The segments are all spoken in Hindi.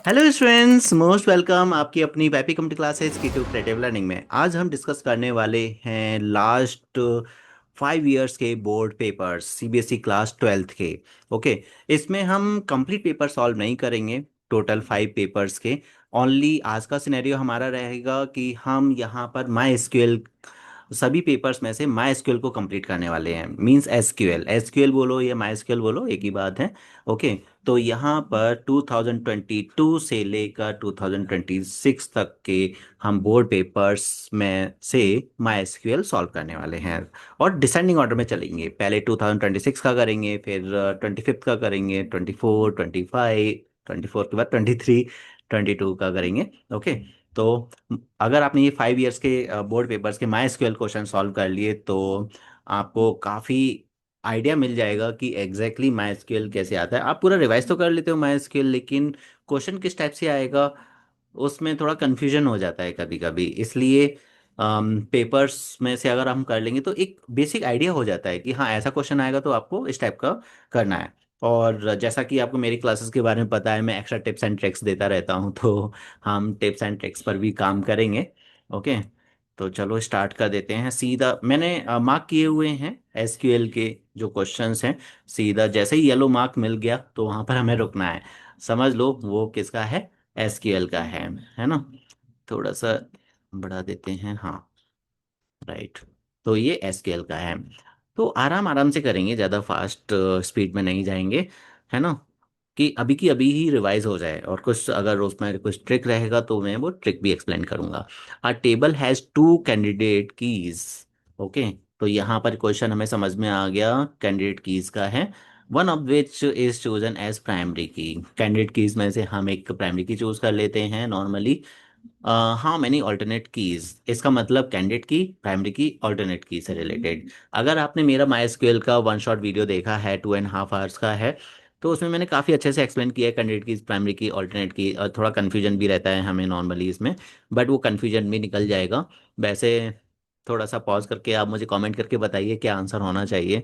हेलो स्टूडेंट्स, मोस्ट वेलकम आपकी अपनी वाईपी कंप्यूटर क्लासेस की टू क्रिएटिव लर्निंग में। आज हम डिस्कस करने वाले हैं लास्ट 5 इयर्स के board papers CBSE class 12th के। ओके। इसमें हम कंप्लीट पेपर सॉल्व नहीं करेंगे, टोटल 5 पेपर्स के। ओनली आज का सिनेरियो हमारा रहेगा कि हम यहाँ पर माई एसक्यूएल सभी पेपर्स में से माई एसक्यूएल को कंप्लीट करने वाले हैं। मींस एसक्यूएल एसक्यूएल बोलो या माई एसक्यूएल बोलो, एक ही बात है। ओके। तो यहाँ पर 2022 से लेकर 2026 तक के हम बोर्ड पेपर्स में से माई एसक्यूएल सॉल्व करने वाले हैं। और डिसेंडिंग ऑर्डर में चलेंगे, पहले 2026 का करेंगे, फिर 25th का करेंगे, 24, 25, 24 के बाद 23, 22 का करेंगे। ओके। तो अगर आपने ये 5 इयर्स के बोर्ड पेपर्स के माई एसक्यूएल क्वेश्चन सॉल्व कर लिए तो आपको काफ़ी आइडिया मिल जाएगा कि एग्जैक्टली माई एसक्यूएल कैसे आता है। आप पूरा रिवाइज तो कर लेते हो माई एसक्यूएल, लेकिन क्वेश्चन किस टाइप से आएगा उसमें थोड़ा कन्फ्यूजन हो जाता है कभी कभी। इसलिए पेपर्स में से अगर हम कर लेंगे तो एक बेसिक आइडिया हो जाता है कि हाँ, ऐसा क्वेश्चन आएगा तो आपको इस टाइप का करना है। और जैसा कि आपको मेरी क्लासेस के बारे में पता है, मैं एक्स्ट्रा टिप्स एंड ट्रिक्स देता रहता हूँ, तो हम टिप्स एंड ट्रिक्स पर भी काम करेंगे। ओके। तो चलो स्टार्ट कर देते हैं। सीधा मैंने मार्क किए हुए हैं एसक्यूएल के जो क्वेश्चंस हैं। सीधा जैसे ही येलो मार्क मिल गया तो वहां पर हमें रुकना है। समझ लो वो किसका है, एसक्यूएल का है ना। थोड़ा सा बढ़ा देते हैं, हाँ, राइट। तो ये एसक्यूएल का है। तो आराम आराम से करेंगे, ज़्यादा फास्ट स्पीड में नहीं जाएंगे, है ना। कि अभी की अभी ही रिवाइज हो जाए, और कुछ अगर उसमें कुछ ट्रिक रहेगा तो मैं वो ट्रिक भी एक्सप्लेन करूंगा। A table has two candidate keys. Okay. तो यहाँ पर क्वेश्चन हमें समझ में आ गया, कैंडिडेट कीज का है। One of which is chosen as primary key. Candidate keys में से हम एक प्राइमरी की चूज कर लेते हैं normally. How many alternate keys, इसका मतलब कैंडिडेट की, प्राइमरी की, ऑल्टरनेट की से रिलेटेड। अगर आपने मेरा माई एसक्यूएल का वन शॉट वीडियो देखा है, 2.5 आवर्स का है, तो उसमें मैंने काफ़ी अच्छे से एक्सप्लेन किया है कैंडिडेट की, प्राइमरी की, ऑल्टरनेट की। और थोड़ा कन्फ्यूजन भी रहता है हमें नॉर्मली इसमें, बट वो कन्फ्यूजन भी निकल जाएगा। वैसे थोड़ा सा पॉज करके आप मुझे कमेंट करके बताइए क्या आंसर होना चाहिए।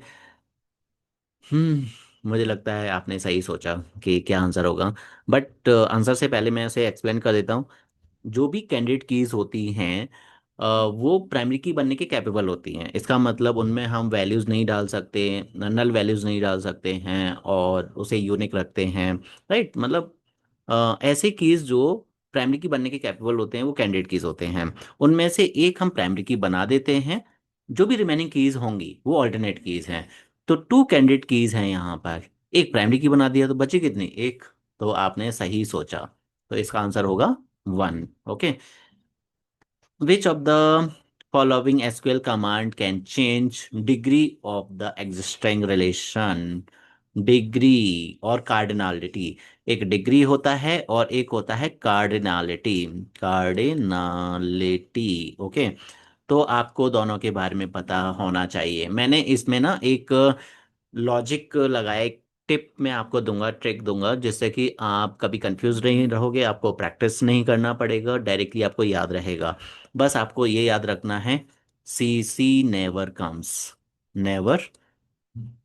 मुझे लगता है आपने सही सोचा कि क्या आंसर होगा। बट आंसर से पहले मैं उसे एक्सप्लेन कर देता हूँ। जो भी कैंडिडेट कीज होती हैं वो प्राइमरी की बनने के कैपेबल होती हैं। इसका मतलब उनमें हम वैल्यूज़ नहीं डाल सकते, नल वैल्यूज़ नहीं डाल सकते हैं, और उसे यूनिक रखते हैं। राइट, मतलब ऐसे कीज जो प्राइमरी की बनने के कैपेबल होते हैं वो कैंडिडेट कीज होते हैं। उनमें से एक हम प्राइमरी की बना देते हैं, जो भी रिमेनिंग कीज होंगी वो ऑल्टरनेट कीज हैं। तो टू कैंडिडेट कीज हैं यहाँ पर। एक प्राइमरी की बना दिया तो बची कितनी, एक। तो आपने सही सोचा, तो इसका आंसर होगा 1। Okay. Which of the following SQL command can change degree of the existing relation? Degree और कार्डिनलिटी। एक डिग्री होता है और एक होता है कार्डिनलिटी। कार्डिनलिटी। ओके। तो आपको दोनों के बारे में पता होना चाहिए। मैंने इसमें ना एक लॉजिक लगाया, एक टिप मैं आपको दूंगा, ट्रिक दूंगा, जिससे कि आप कभी कंफ्यूज नहीं रहोगे, आपको प्रैक्टिस नहीं करना पड़ेगा, डायरेक्टली आपको याद रहेगा। बस आपको ये याद रखना है, सी सी never comes. Never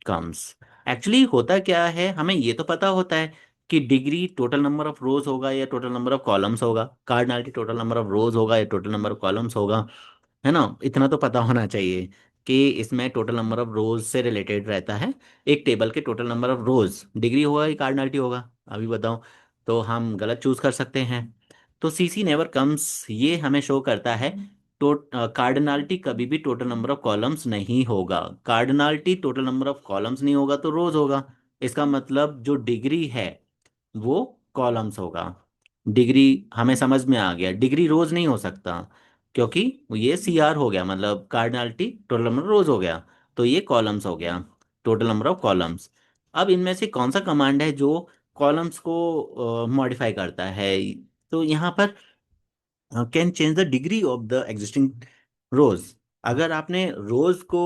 comes. Actually होता क्या है, हमें ये तो पता होता है कि degree total number of rows होगा या टोटल नंबर ऑफ कॉलम्स होगा, cardinality total number of rows होगा या टोटल नंबर ऑफ कॉलम्स होगा, है ना। इतना तो पता होना चाहिए कि इसमें टोटल नंबर ऑफ रोज से रिलेटेड रहता है। एक टेबल के total number of rose degree होगा या कार्डिनलिटी होगा, अभी बताओ। तो हम गलत चूज कर सकते हैं। तो सीसी नेवर कम्स ये हमें शो करता है, तो कार्डिनलिटी कभी भी टोटल नंबर ऑफ कॉलम्स नहीं होगा। Cardinality total number of columns नहीं होगा तो रोज होगा। इसका मतलब जो डिग्री है वो कॉलम्स होगा। डिग्री हमें समझ में आ गया, डिग्री रोज नहीं हो सकता, क्योंकि ये सी आर हो गया, मतलब कार्डिनलिटी टोटल नंबर रोज हो गया। तो ये कॉलम्स हो गया, टोटल नंबर ऑफ कॉलम्स। अब इनमें से कौन सा कमांड है जो कॉलम्स को मॉडिफाई करता है। तो यहाँ पर can change the degree of the existing rows. अगर आपने रोज को,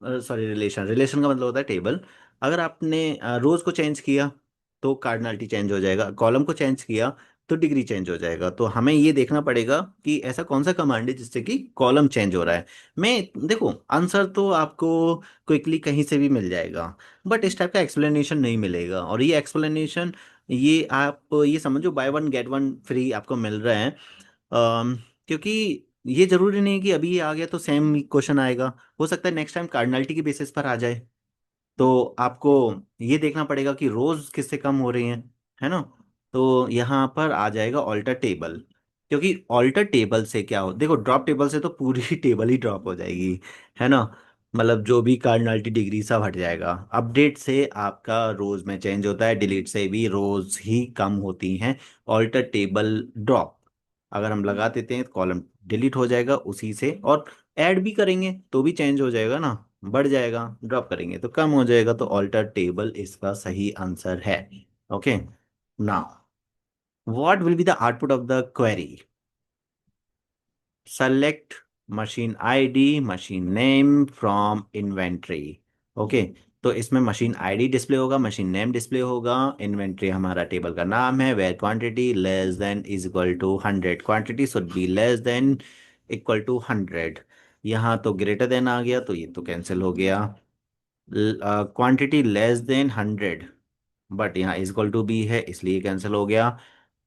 सॉरी, रिलेशन, रिलेशन का मतलब होता है टेबल। अगर आपने रोज को चेंज किया तो कार्डिनलिटी चेंज हो जाएगा, कॉलम को चेंज किया तो डिग्री चेंज हो जाएगा। तो हमें ये देखना पड़ेगा कि ऐसा कौन सा कमांड है जिससे कि कॉलम चेंज हो रहा है। मैं देखो, आंसर तो आपको क्विकली कहीं से भी मिल जाएगा, बट इस टाइप का एक्सप्लेनेशन नहीं मिलेगा। और ये एक्सप्लेनेशन ये आप ये समझो by one get one free आपको मिल रहे हैं। क्योंकि ये जरूरी नहीं कि अभी ये आ गया तो सेम क्वेश्चन आएगा। हो सकता है नेक्स्ट टाइम कार्डिनलिटी के बेसिस पर आ जाए। तो आपको ये देखना पड़ेगा कि रोज किससे कम हो रही हैं, है ना। तो यहाँ पर आ जाएगा ऑल्टर टेबल। क्योंकि ऑल्टर टेबल से क्या हो, देखो ड्रॉप टेबल से तो पूरी टेबल ही ड्रॉप हो जाएगी, है ना। मतलब जो भी कार्डिनलिटी डिग्री सब हट जाएगा। अपडेट से आपका रोज में चेंज होता है, डिलीट से भी रोज ही कम होती हैं। ऑल्टर टेबल ड्रॉप अगर हम लगा देते हैं कॉलम डिलीट हो जाएगा उसी से। और ऐड भी करेंगे तो भी चेंज हो जाएगा ना, बढ़ जाएगा। ड्रॉप करेंगे तो कम हो जाएगा। तो ऑल्टर टेबल इसका सही आंसर है। Okay. Now what will be the output of the query? Select machine ID machine name from inventory. Okay. तो इसमें मशीन आईडी डिस्प्ले होगा, मशीन नेम डिस्प्ले होगा, इन्वेंट्री हमारा टेबल का नाम है, where quantity less than is equal to 100, quantity should be less than equal to 100। यहाँ तो ग्रेटर देन आ गया तो ये तो कैंसिल हो गया। क्वांटिटी लेस देन 100, बट यहाँ इज इक्वल टू बी है इसलिए कैंसिल हो गया।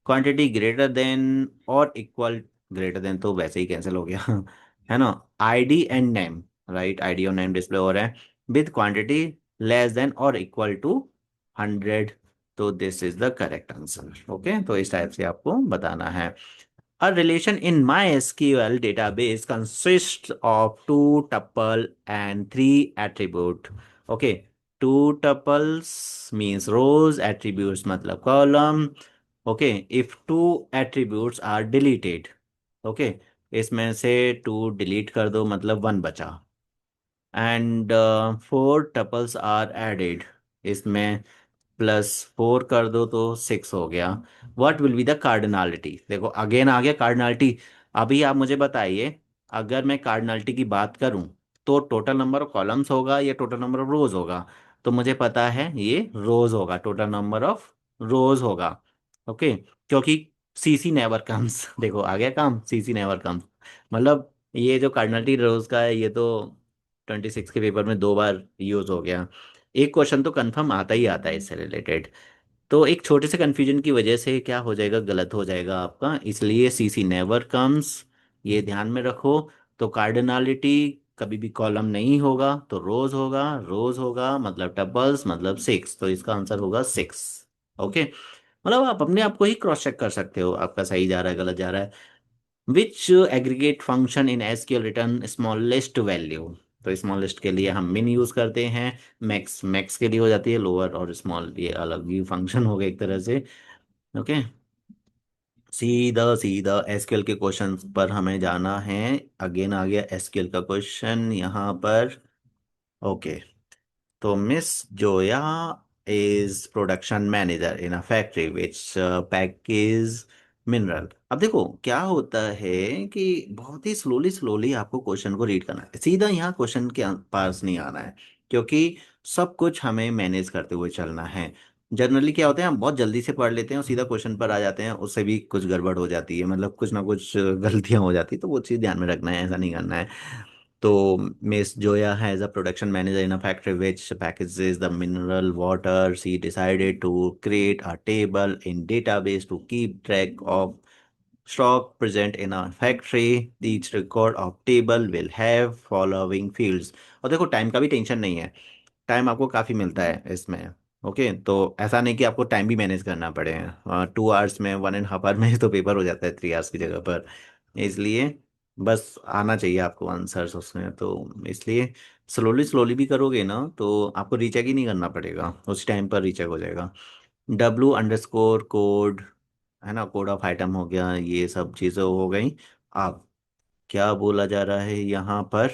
क्वांटिटी ग्रेटर देन और इक्वल, ग्रेटर देन तो वैसे ही कैंसिल हो गया है ना। ID and name, right, ID और नेम डिस्प्ले हो रहे हैं विद क्वांटिटी लेस देन और इक्वल टू 100। तो this is the correct answer. Okay, तो इस टाइप से आपको बताना है। A relation in MySQL database consists of two tuple and three attribute. Okay, two tuples means rows, attributes मतलब column. Okay, if two attributes are deleted, okay, इसमें से two delete कर दो मतलब one बचा। And four tuples are added, इसमें +4 कर दो तो 6 हो गया। What will be the cardinality? देखो अगेन आ गया कार्डिनलिटी। अभी आप मुझे बताइए, अगर मैं कार्डिनलिटी की बात करूं तो टोटल नंबर ऑफ कॉलम्स होगा या टोटल नंबर ऑफ रोज होगा? तो मुझे पता है ये रोज होगा, टोटल नंबर ऑफ रोज होगा। ओके, क्योंकि सीसी नेवर कम्स देखो आ गया काम, सीसी नेवर कम्स। मतलब ये जो कार्डिनलिटी रोज का है ये तो 26 के पेपर में 2 बार यूज हो गया। एक क्वेश्चन तो कंफर्म आता ही आता है इससे रिलेटेड। तो एक छोटे से कंफ्यूजन की वजह से क्या हो जाएगा, गलत हो जाएगा आपका, इसलिए सीसी नेवर कम्स, ये ध्यान में रखो। तो कार्डिनलिटी कभी भी कॉलम नहीं होगा तो रोज होगा, रोज होगा मतलब टपल्स मतलब 6, तो इसका आंसर होगा 6। ओके, मतलब आप अपने आप को ही क्रॉस चेक कर सकते हो आपका सही जा रहा है गलत जा रहा है। Which aggregate function in SQL return smallest value? तो स्मॉलेस्ट के लिए हम मिन यूज करते हैं। मैक्स मैक्स के लिए हो जाती है लोअर और स्मॉल, ये अलग ही फंक्शन हो गए एक तरह से। ओके, सीधा सीधा एसक्यूएल के क्वेश्चन पर हमें जाना है। अगेन आ गया एसक्यूएल का क्वेश्चन यहाँ पर। ओके, तो miss Zoya is production manager in a factory which package mineral. अब देखो क्या होता है कि बहुत ही स्लोली स्लोली आपको क्वेश्चन को रीड करना है, सीधा यहाँ क्वेश्चन के पास नहीं आना है। क्योंकि सब कुछ हमें मैनेज करते हुए चलना है। जनरली क्या होता है हम बहुत जल्दी से पढ़ लेते हैं और सीधा क्वेश्चन पर आ जाते हैं, उससे भी कुछ गड़बड़ हो जाती है, मतलब कुछ ना कुछ गलतियां हो जाती है। तो वो चीज़ ध्यान में रखना है, ऐसा नहीं करना है। तो Miss Joya has a production manager in a factory which packages the mineral water. She decided to create a table in database to keep track of stock present in a factory. Each record of table will have following fields. और देखो टाइम का भी टेंशन नहीं है, टाइम आपको काफ़ी मिलता है इसमें। ओके, तो ऐसा नहीं कि आपको टाइम भी मैनेज करना पड़े। 2 आवर्स में, 1.5 आवर में तो पेपर हो जाता है 3 आवर्स की जगह पर। इसलिए बस आना चाहिए आपको आंसर्स उसमें। तो इसलिए स्लोली स्लोली भी करोगे ना तो आपको रीचेक ही नहीं करना पड़ेगा, उस टाइम पर रीचेक हो जाएगा। W_कोड है ना, कोड ऑफ आइटम हो गया, ये सब चीज़ें हो गई। अब क्या बोला जा रहा है यहाँ पर?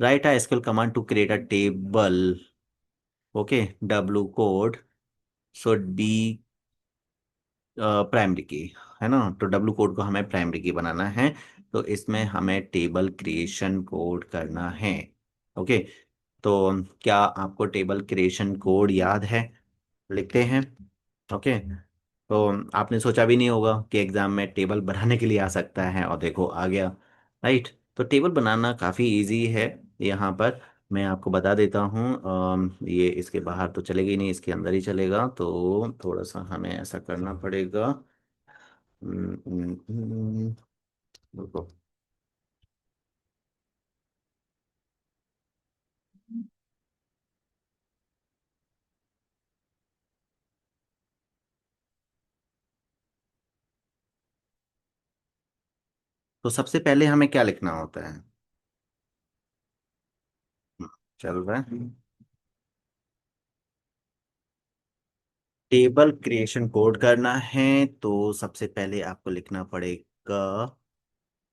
Write a SQL command to create a table. Okay, W code should be primary key, है ना। तो W कोड को हमें प्राइमरी की बनाना है। तो इसमें हमें टेबल क्रिएशन कोड करना है। ओके, तो क्या आपको टेबल क्रिएशन कोड याद है? लिखते हैं। ओके, तो आपने सोचा भी नहीं होगा कि एग्जाम में टेबल बनाने के लिए आ सकता है, और देखो आ गया। राइट, तो टेबल बनाना काफ़ी इजी है यहाँ पर। मैं आपको बता देता हूँ। ये इसके बाहर तो चलेगा ही नहीं, इसके अंदर ही चलेगा, तो थोड़ा सा हमें ऐसा करना पड़ेगा। रुको। तो सबसे पहले हमें क्या लिखना होता है? हम्म, चल रहा है। टेबल क्रिएशन कोड करना है, तो सबसे पहले आपको लिखना पड़ेगा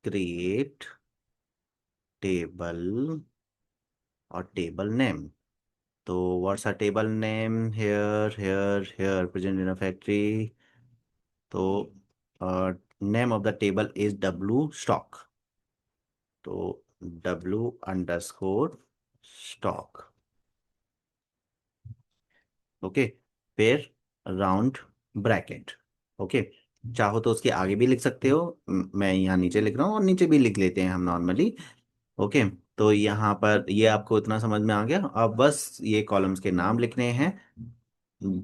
क्रिएट टेबल और टेबल नेम। तो what's a table name? Here here here present in a factory. तो name of the table is W stock. तो W_स्टॉक। ओके। फिर राउंड ब्रैकेट। ओके। चाहो तो उसके आगे भी लिख सकते हो, मैं यहाँ नीचे लिख रहा हूँ और नीचे भी लिख लेते हैं हम नॉर्मली। ओके। तो यहाँ पर ये आपको इतना समझ में आ गया। अब बस ये कॉलम्स के नाम लिखने हैं।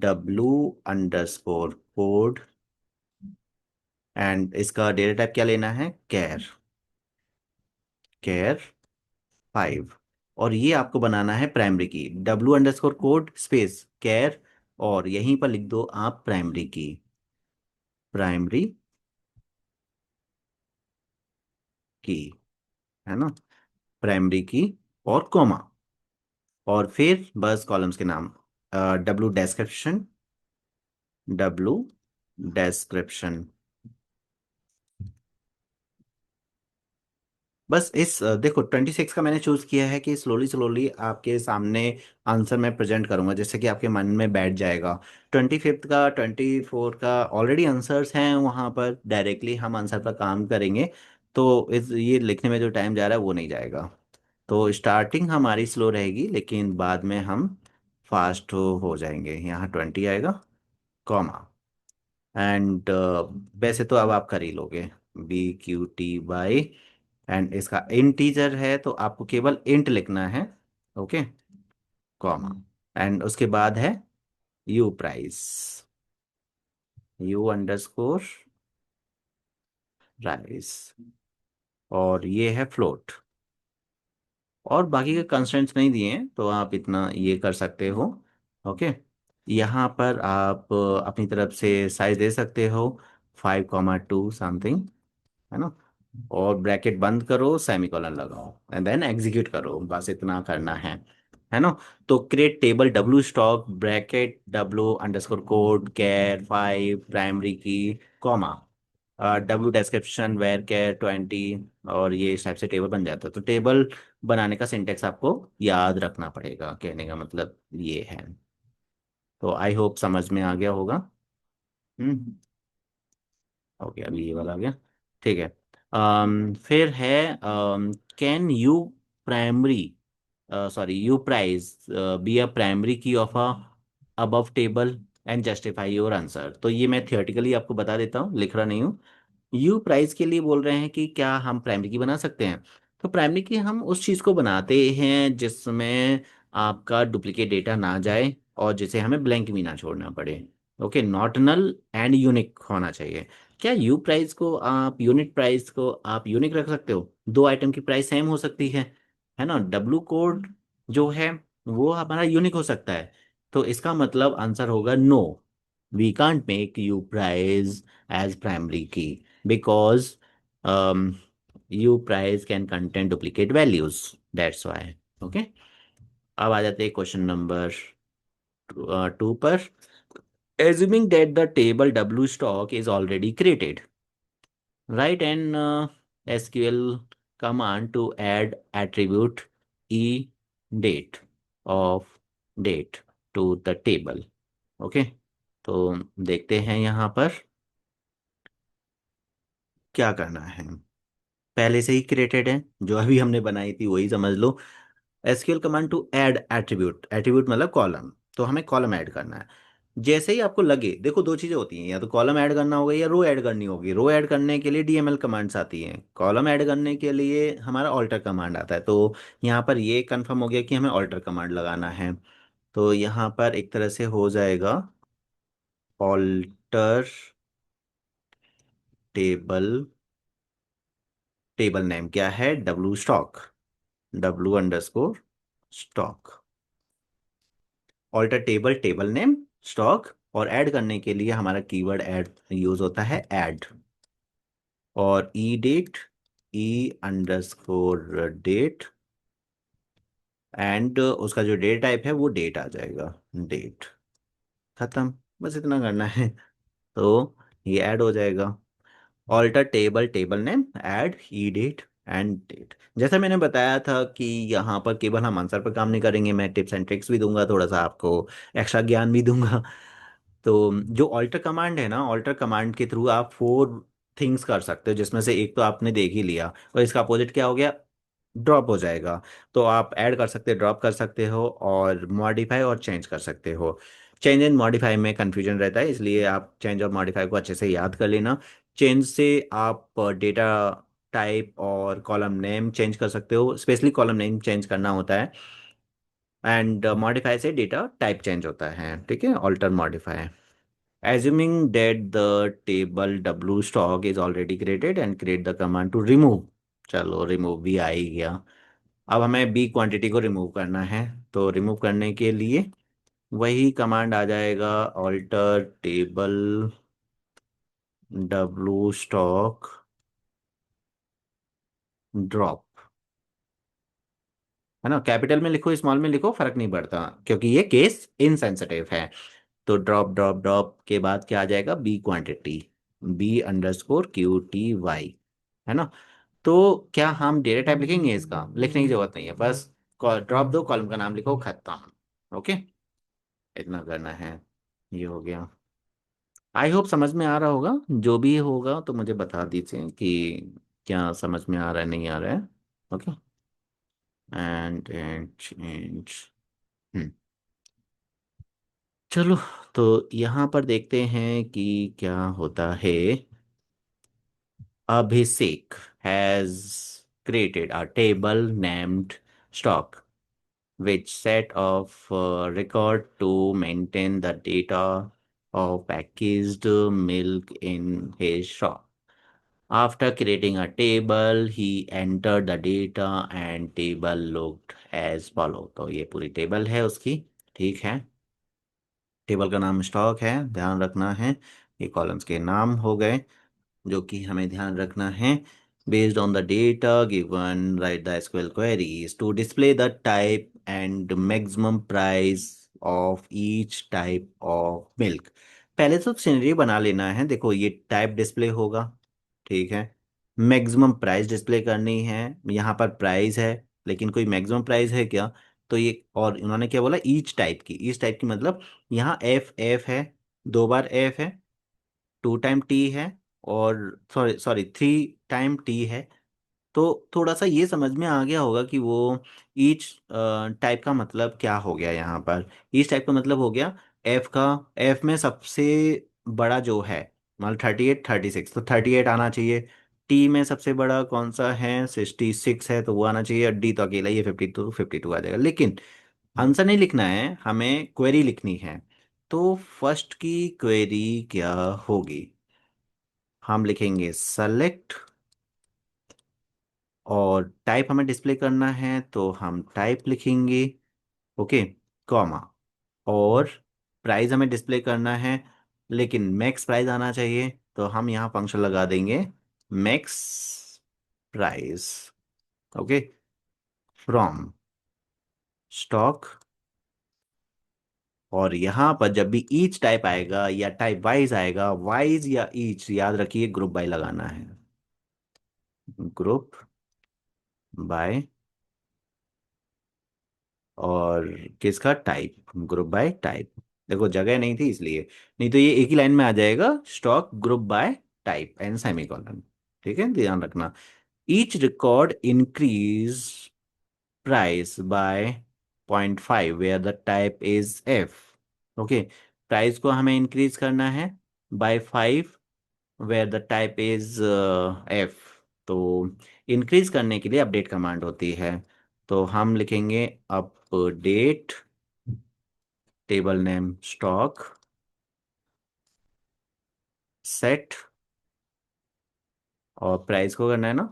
W_कोड। एंड इसका डेटा टाइप क्या लेना है? कैर। कैर 5। और ये आपको बनाना है प्राइमरी की। W_कोड स्पेस कैर, और यहीं पर लिख दो आप प्राइमरी की। प्राइमरी की, है ना? प्राइमरी की और कॉमा। और फिर बस कॉलम्स के नाम। W description. बस इस देखो 26 का मैंने चूज किया है कि स्लोली स्लोली आपके सामने आंसर मैं प्रेजेंट करूंगा, जैसे कि आपके मन में बैठ जाएगा। 25 का, 24 का ऑलरेडी आंसर्स हैं वहां पर, डायरेक्टली हम आंसर पर काम करेंगे। तो इस ये लिखने में जो टाइम जा रहा है वो नहीं जाएगा। तो स्टार्टिंग हमारी स्लो रहेगी, लेकिन बाद में हम फास्ट हो जाएंगे। यहाँ 20 आएगा, कॉमा। एंड वैसे तो अब आप कर ही लोगे। BQTY। एंड इसका इंटीजर है तो आपको केवल इंट लिखना है। ओके। कॉमा। एंड उसके बाद है यू प्राइस। U_प्राइस। और ये है फ्लोट। और बाकी के कंस्ट्रेंट्स नहीं दिए हैं, तो आप इतना ये कर सकते हो। ओके। यहाँ पर आप अपनी तरफ से साइज दे सकते हो, 5,2 समथिंग, है ना? और ब्रैकेट बंद करो, सेमीकोलन लगाओ एंड देन एग्जीक्यूट करो, बस इतना करना है ना? तो क्रिएट टेबल W_स्टॉक ब्रैकेट W_कोड कैर 5 प्राइमरी की, कॉमा, W डिस्क्रिप्शन वेर कैर 20। और ये इस टाइप से टेबल बन जाता है। तो टेबल बनाने का सिंटेक्स आपको याद रखना पड़ेगा, कहने का मतलब ये है। तो आई होप समझ में आ गया होगा। हम्म। ओके, अभी ये वाला आ गया। ठीक है। फिर है can you primary sorry you price be a primary key of a above table and justify your answer. तो ये मैं थियोरेटिकली आपको बता देता हूँ, लिख रहा नहीं हूँ। यू प्राइस के लिए बोल रहे हैं कि क्या हम प्राइमरी की बना सकते हैं। तो प्राइमरी की हम उस चीज़ को बनाते हैं जिसमें आपका डुप्लीकेट डेटा ना जाए और जिसे हमें ब्लैंक भी ना छोड़ना पड़े। Okay, not null and unique होना चाहिए। क्या यू प्राइस को आप यूनिट प्राइस को आप यूनिक रख सकते हो? दो आइटम की प्राइस सेम हो सकती है ना? W कोड जो है वो हमारा यूनिक हो सकता है। तो इसका मतलब आंसर होगा no, we can't make U price as primary key, because U price can contain duplicate values, that's why. Okay. अब आ जाते हैं क्वेश्चन नंबर 2 पर। Assuming that the table W stock is already created, write an SQL command to add attribute e date of date to the table. Okay. तो देखते हैं यहाँ पर क्या करना है। पहले से ही क्रिएटेड है, जो अभी हमने बनाई थी वही समझ लो। SQL command to add attribute, attribute मतलब कॉलम, तो हमें कॉलम ऐड करना है। जैसे ही आपको लगे, देखो दो चीजें होती हैं, या तो कॉलम ऐड करना होगा या रो ऐड करनी होगी। रो ऐड करने के लिए डीएमएल कमांड्स आती हैं, कॉलम ऐड करने के लिए हमारा ऑल्टर कमांड आता है। तो यहाँ पर ये कंफर्म हो गया कि हमें ऑल्टर कमांड लगाना है। तो यहाँ पर एक तरह से हो जाएगा ऑल्टर टेबल। टेबल नेम क्या है? W stock, W underscore stock. Alter table, table name, stock. और ऐड करने के लिए हमारा कीवर्ड ऐड यूज होता है, ऐड। और E date, E underscore date, and उसका जो डेट टाइप है वो डेट आ जाएगा, डेट। खत्म, बस इतना करना है। तो ये ऐड हो जाएगा। Alter table, table name, add E date and date. जैसा मैंने बताया था कि यहाँ पर केवल हम आंसर पर काम नहीं करेंगे, मैं टिप्स एंड ट्रिक्स भी दूंगा, थोड़ा सा आपको एक्स्ट्रा ज्ञान भी दूंगा। तो जो ऑल्टर कमांड है ना, ऑल्टर कमांड के थ्रू आप 4 थिंग्स कर सकते हो, जिसमें से एक तो आपने देख ही लिया, और इसका अपोजिट क्या हो गया? ड्रॉप हो जाएगा। तो आप ऐड कर सकते हो, ड्रॉप कर सकते हो, और मॉडिफाई और चेंज कर सकते हो। चेंज एंड मॉडिफाई में कन्फ्यूजन रहता है, इसलिए आप चेंज और मॉडिफाई को अच्छे से याद कर लेना। चेंज से आप डेटा टाइप और कॉलम नेम चेंज कर सकते हो, स्पेशली कॉलम नेम चेंज करना होता है। एंड मॉडिफाई से डेटा टाइप चेंज होता है, ठीक है, alter modify. Assuming that the table W stock is already created and create the command to remove। चलो रिमूव भी आ ही गया। अब हमें बी क्वांटिटी को रिमूव करना है। तो रिमूव करने के लिए वही कमांड आ जाएगा, alter table W stock drop. है ना, कैपिटल में लिखो स्मॉल में लिखो फर्क नहीं पड़ता, क्योंकि ये केस इनसेंसिटिव है। तो ड्रॉप ड्रॉप ड्रॉप के बाद क्या आ जाएगा? B quantity, B underscore Q T Y. है ना। तो क्या हम डेटा टाइप लिखेंगे? इसका लिखने की जरूरत नहीं है, बस ड्रॉप दो, कॉलम का नाम लिखो, खत्म। ओके, इतना करना है। ये हो गया। आई होप समझ में आ रहा होगा। जो भी होगा तो मुझे बता दीजिए कि क्या समझ में आ रहा है, नहीं आ रहा है। ओके। And change. चलो, तो यहाँ पर देखते हैं कि क्या होता है। Abhishek has created a table named stock, which set of record to maintain the data of packaged milk in his shop. After creating a table, he entered the data and table looked as follow। तो ये पूरी टेबल है उसकी, ठीक है। टेबल का नाम स्टॉक है, ध्यान रखना है। ये कॉलम्स के नाम हो गए जो कि हमें ध्यान रखना है। Based on the data given, write the SQL queries to display the type and maximum price of each type of milk। पहले तो सिनेरियो बना लेना है। देखो ये टाइप डिस्प्ले होगा, ठीक है। मैक्सिमम प्राइस डिस्प्ले करनी है। यहाँ पर प्राइस है, लेकिन कोई मैक्सिमम प्राइस है क्या? तो ये, और उन्होंने क्या बोला? ईच टाइप की मतलब यहाँ एफ एफ है, 2 बार एफ है, 2 टाइम टी है, और सॉरी सॉरी 3 टाइम टी है। तो थोड़ा सा ये समझ में आ गया होगा कि वो ईच टाइप का मतलब क्या हो गया यहाँ पर। ईच टाइप का मतलब हो गया एफ का, एफ में सबसे बड़ा जो है, मतलब 38 36, तो 38 आना चाहिए। टी में सबसे बड़ा कौन सा है? 66 है, तो वो आना चाहिए। डी तो अकेला ही है, 52 आ जाएगा। लेकिन आंसर नहीं लिखना है, हमें क्वेरी लिखनी है। तो फर्स्ट की क्वेरी क्या होगी? हम लिखेंगे सेलेक्ट, और टाइप हमें डिस्प्ले करना है तो हम टाइप लिखेंगे, ओके, कॉमा। और प्राइस हमें डिस्प्ले करना है, लेकिन मैक्स प्राइस आना चाहिए, तो हम यहाँ फंक्शन लगा देंगे max price, okay, from stock. और यहाँ पर जब भी ईच टाइप आएगा या टाइप वाइज आएगा, वाइज या ईच, याद रखिए ग्रुप बाय लगाना है, ग्रुप बाय। और किसका? Type, group by type. देखो जगह नहीं थी इसलिए, नहीं तो ये एक ही लाइन में आ जाएगा, stock group by type and semicolon. ठीक है, ध्यान रखना। Each record increase price by 0.5 where the type is F, okay. Price को हमें इंक्रीज करना है by 5, where the type is F. तो इंक्रीज करने के लिए अपडेट कमांड होती है। तो हम लिखेंगे update table name stock set, और प्राइस को करना है ना,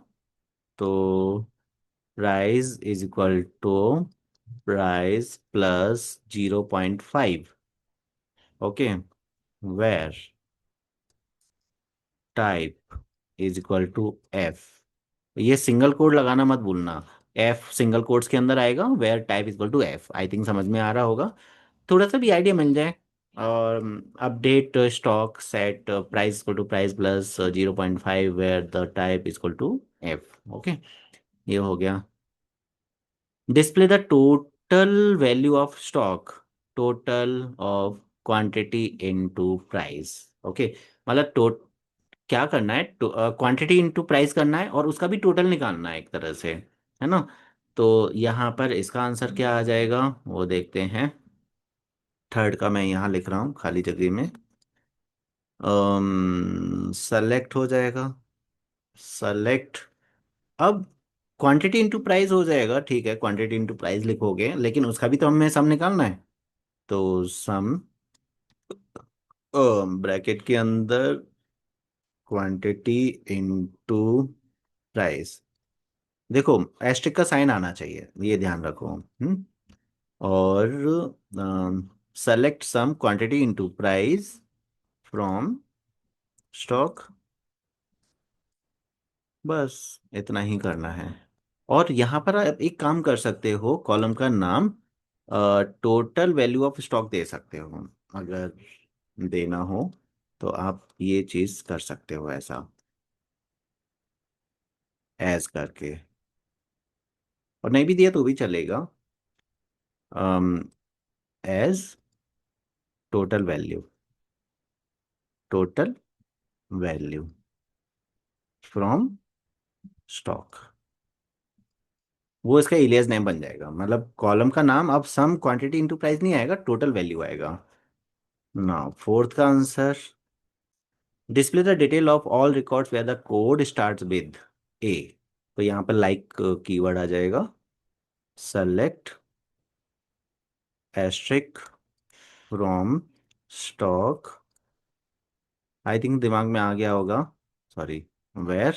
तो price is equal to price plus 0.5। Okay, where type is equal to F. ये सिंगल कोड लगाना मत भूलना, एफ सिंगल कोड्स के अंदर आएगा, where type is equal to F. I think समझ में आ रहा होगा, थोड़ा सा भी आइडिया मिल जाए। और update stock set price equal to price plus 0.5 where the type is equal to F. Okay, ये हो गया। Display the total value of stock, total of quantity into price. Okay, मतलब क्या करना है, क्वांटिटी इनटू प्राइस करना है और उसका भी टोटल निकालना है एक तरह से, है ना। तो यहाँ पर इसका आंसर क्या आ जाएगा वो देखते हैं। थर्ड का मैं यहाँ लिख रहा हूँ खाली जगह में, सेलेक्ट हो जाएगा, सेलेक्ट। अब क्वांटिटी इनटू प्राइस हो जाएगा, ठीक है, क्वांटिटी इनटू प्राइस लिखोगे, लेकिन उसका भी तो हमें सम निकालना है। तो सम ब्रैकेट के अंदर क्वांटिटी इनटू प्राइस, देखो एस्टेरिक का साइन आना चाहिए, ये ध्यान रखो। और select sum quantity into price from stock, बस इतना ही करना है। और यहाँ पर आप एक काम कर सकते हो, कॉलम का नाम टोटल वैल्यू ऑफ स्टॉक दे सकते हो, अगर देना हो तो आप ये चीज़ कर सकते हो ऐसा, एज करके। और नहीं भी दिया तो भी चलेगा, as total value, total value from stock, वो इसका इलियस नेम बन जाएगा। मतलब कॉलम का नाम अब सम क्वांटिटी इनटू प्राइस नहीं आएगा, टोटल वैल्यू आएगा। ना फोर्थ का answer, display the detail of all records where the code starts with A. तो यहाँ पर लाइक कीवर्ड आ जाएगा, select asterisk from stock, I think दिमाग में आ गया होगा, सॉरी, वेयर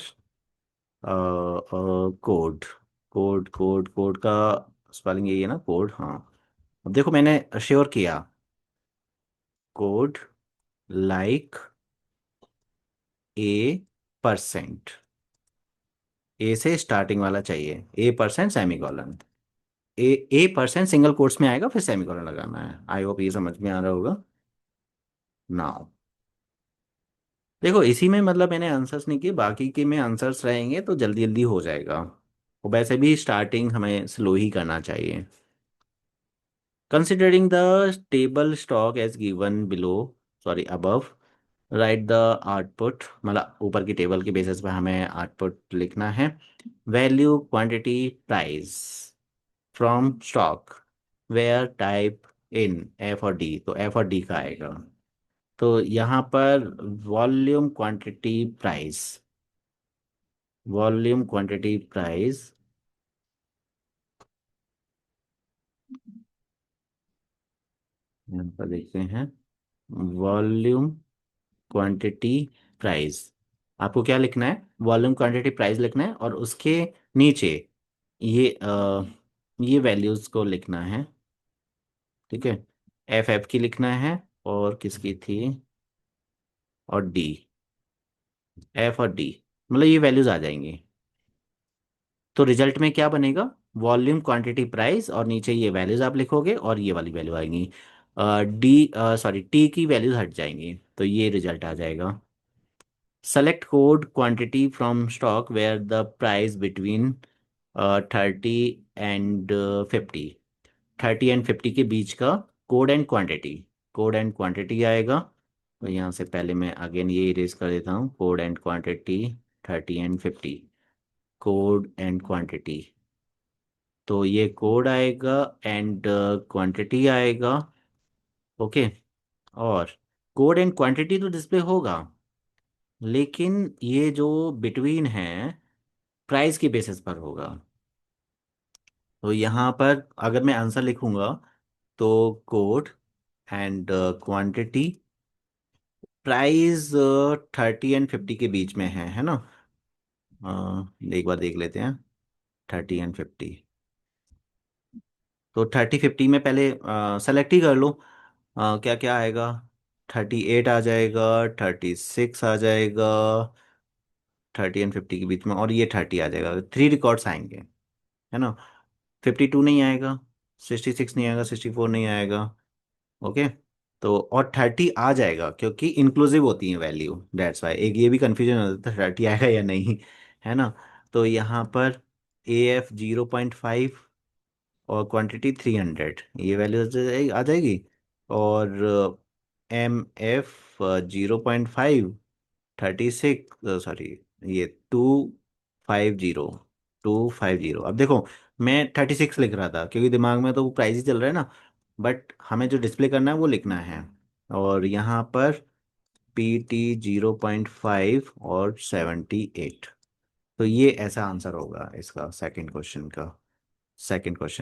कोड, कोड का स्पेलिंग यही है ना, कोड, हाँ। अब देखो मैंने श्योर किया, कोड लाइक ए परसेंट, ए से स्टार्टिंग वाला चाहिए, ए परसेंट सेमी कॉलन, ए परसेंट सिंगल कोट्स में आएगा, फिर सेमी कॉलन लगाना है। आई होप ये समझ में आ रहा होगा नाउ। देखो इसी में मतलब मैंने आंसर्स नहीं किए, बाकी के में आंसर्स रहेंगे तो जल्दी जल्दी हो जाएगा। और वैसे भी स्टार्टिंग हमें स्लो ही करना चाहिए। Considering the table stock as given below, sorry above, write the output, मतलब ऊपर की टेबल के बेसिस पे हमें आउटपुट लिखना है। Value quantity price from stock, where type in F और डी, तो एफ और डी का आएगा। तो यहाँ पर volume quantity price, volume quantity price, यहाँ पर देखते हैं, वॉल्यूम क्वांटिटी प्राइस, आपको क्या लिखना है, वॉल्यूम क्वांटिटी प्राइस लिखना है, और उसके नीचे ये ये वैल्यूज को लिखना है, ठीक है। एफ एफ की लिखना है, और किसकी थी, और डी, एफ और डी, मतलब ये वैल्यूज आ जाएंगी। तो रिजल्ट में क्या बनेगा, वॉल्यूम क्वांटिटी प्राइस, और नीचे ये वैल्यूज आप लिखोगे, और ये वाली वैल्यू आएंगी, डी सॉरी टी की वैल्यूज हट जाएंगी, तो ये रिजल्ट आ जाएगा। Select code quantity from stock where the price between 30 and 50, 30 and 50 के बीच का code and quantity, code and quantity आएगा। तो यहाँ से पहले मैं अगेन ये इरेज कर देता हूँ, code and quantity 30 and 50, code and quantity, तो ये कोड आएगा एंड क्वांटिटी आएगा। ओके, और कोड एंड क्वांटिटी तो डिस्प्ले होगा, लेकिन ये जो बिटवीन है प्राइस के बेसिस पर होगा। तो यहाँ पर अगर मैं आंसर लिखूंगा तो code and quantity, price 30 and 50 के बीच में है ना। एक बार देख लेते हैं, 30 एंड 50। तो 30 50 में पहले सेलेक्ट ही कर लो। क्या क्या आएगा, 38 आ जाएगा, 36 आ जाएगा, 30 एंड 50 के बीच में, और ये 30 आ जाएगा, 3 रिकॉर्ड्स आएंगे, है ना। 52 नहीं आएगा, 66 नहीं आएगा, 64 नहीं आएगा। ओके। तो और 30 आ जाएगा क्योंकि इंक्लूसिव होती है वैल्यू, दैट्स वाई एक ये भी कंफ्यूजन हो जाता है 30 आएगा या नहीं, है ना। तो यहाँ पर AF 0.5 और क्वांटिटी 300, ये वैल्यू आ जाएगी। और MF 0.5, 36, सॉरी, ये 250, अब देखो मैं 36 लिख रहा था क्योंकि दिमाग में तो वो प्राइस ही चल रहा है ना, बट हमें जो डिस्प्ले करना है वो लिखना है। और यहाँ पर PT 0.5 और 78। तो ये ऐसा आंसर होगा इसका, सेकंड क्वेश्चन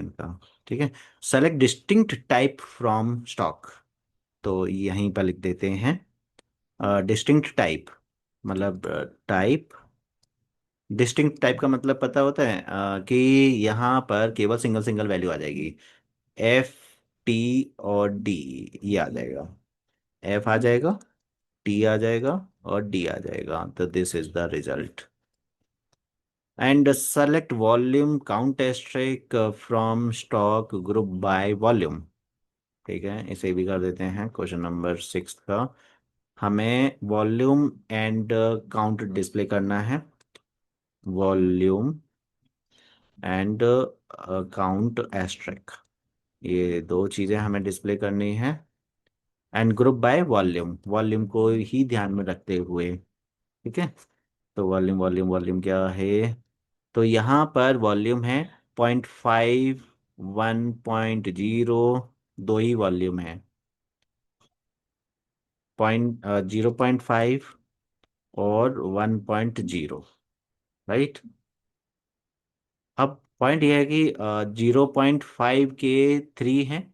का। ठीक है। Select distinct type from stock, तो यहीं पर लिख देते हैं डिस्टिंक्ट टाइप, मतलब टाइप। डिस्टिंक्ट टाइप का मतलब पता होता है कि यहाँ पर केवल सिंगल सिंगल वैल्यू आ जाएगी। F, T और D, ये आ जाएगा। F आ जाएगा, T आ जाएगा और D आ जाएगा, तो this is the result. And select volume count asterisk from stock group by volume. ठीक है, इसे भी कर देते हैं क्वेश्चन नंबर 6 का। हमें वॉल्यूम एंड काउंट डिस्प्ले करना है, वॉल्यूम एंड काउंट एस्ट्रिक, ये दो चीज़ें हमें डिस्प्ले करनी है। And group by volume, volume को ही ध्यान में रखते हुए। ठीक है। तो वॉल्यूम वॉल्यूम वॉल्यूम क्या है, तो यहाँ पर वॉल्यूम है 0.5, 1.0, दो ही वॉल्यूम है, 0.5 और 1.0, राइट। अब पॉइंट यह है कि 0.5 के 3 हैं,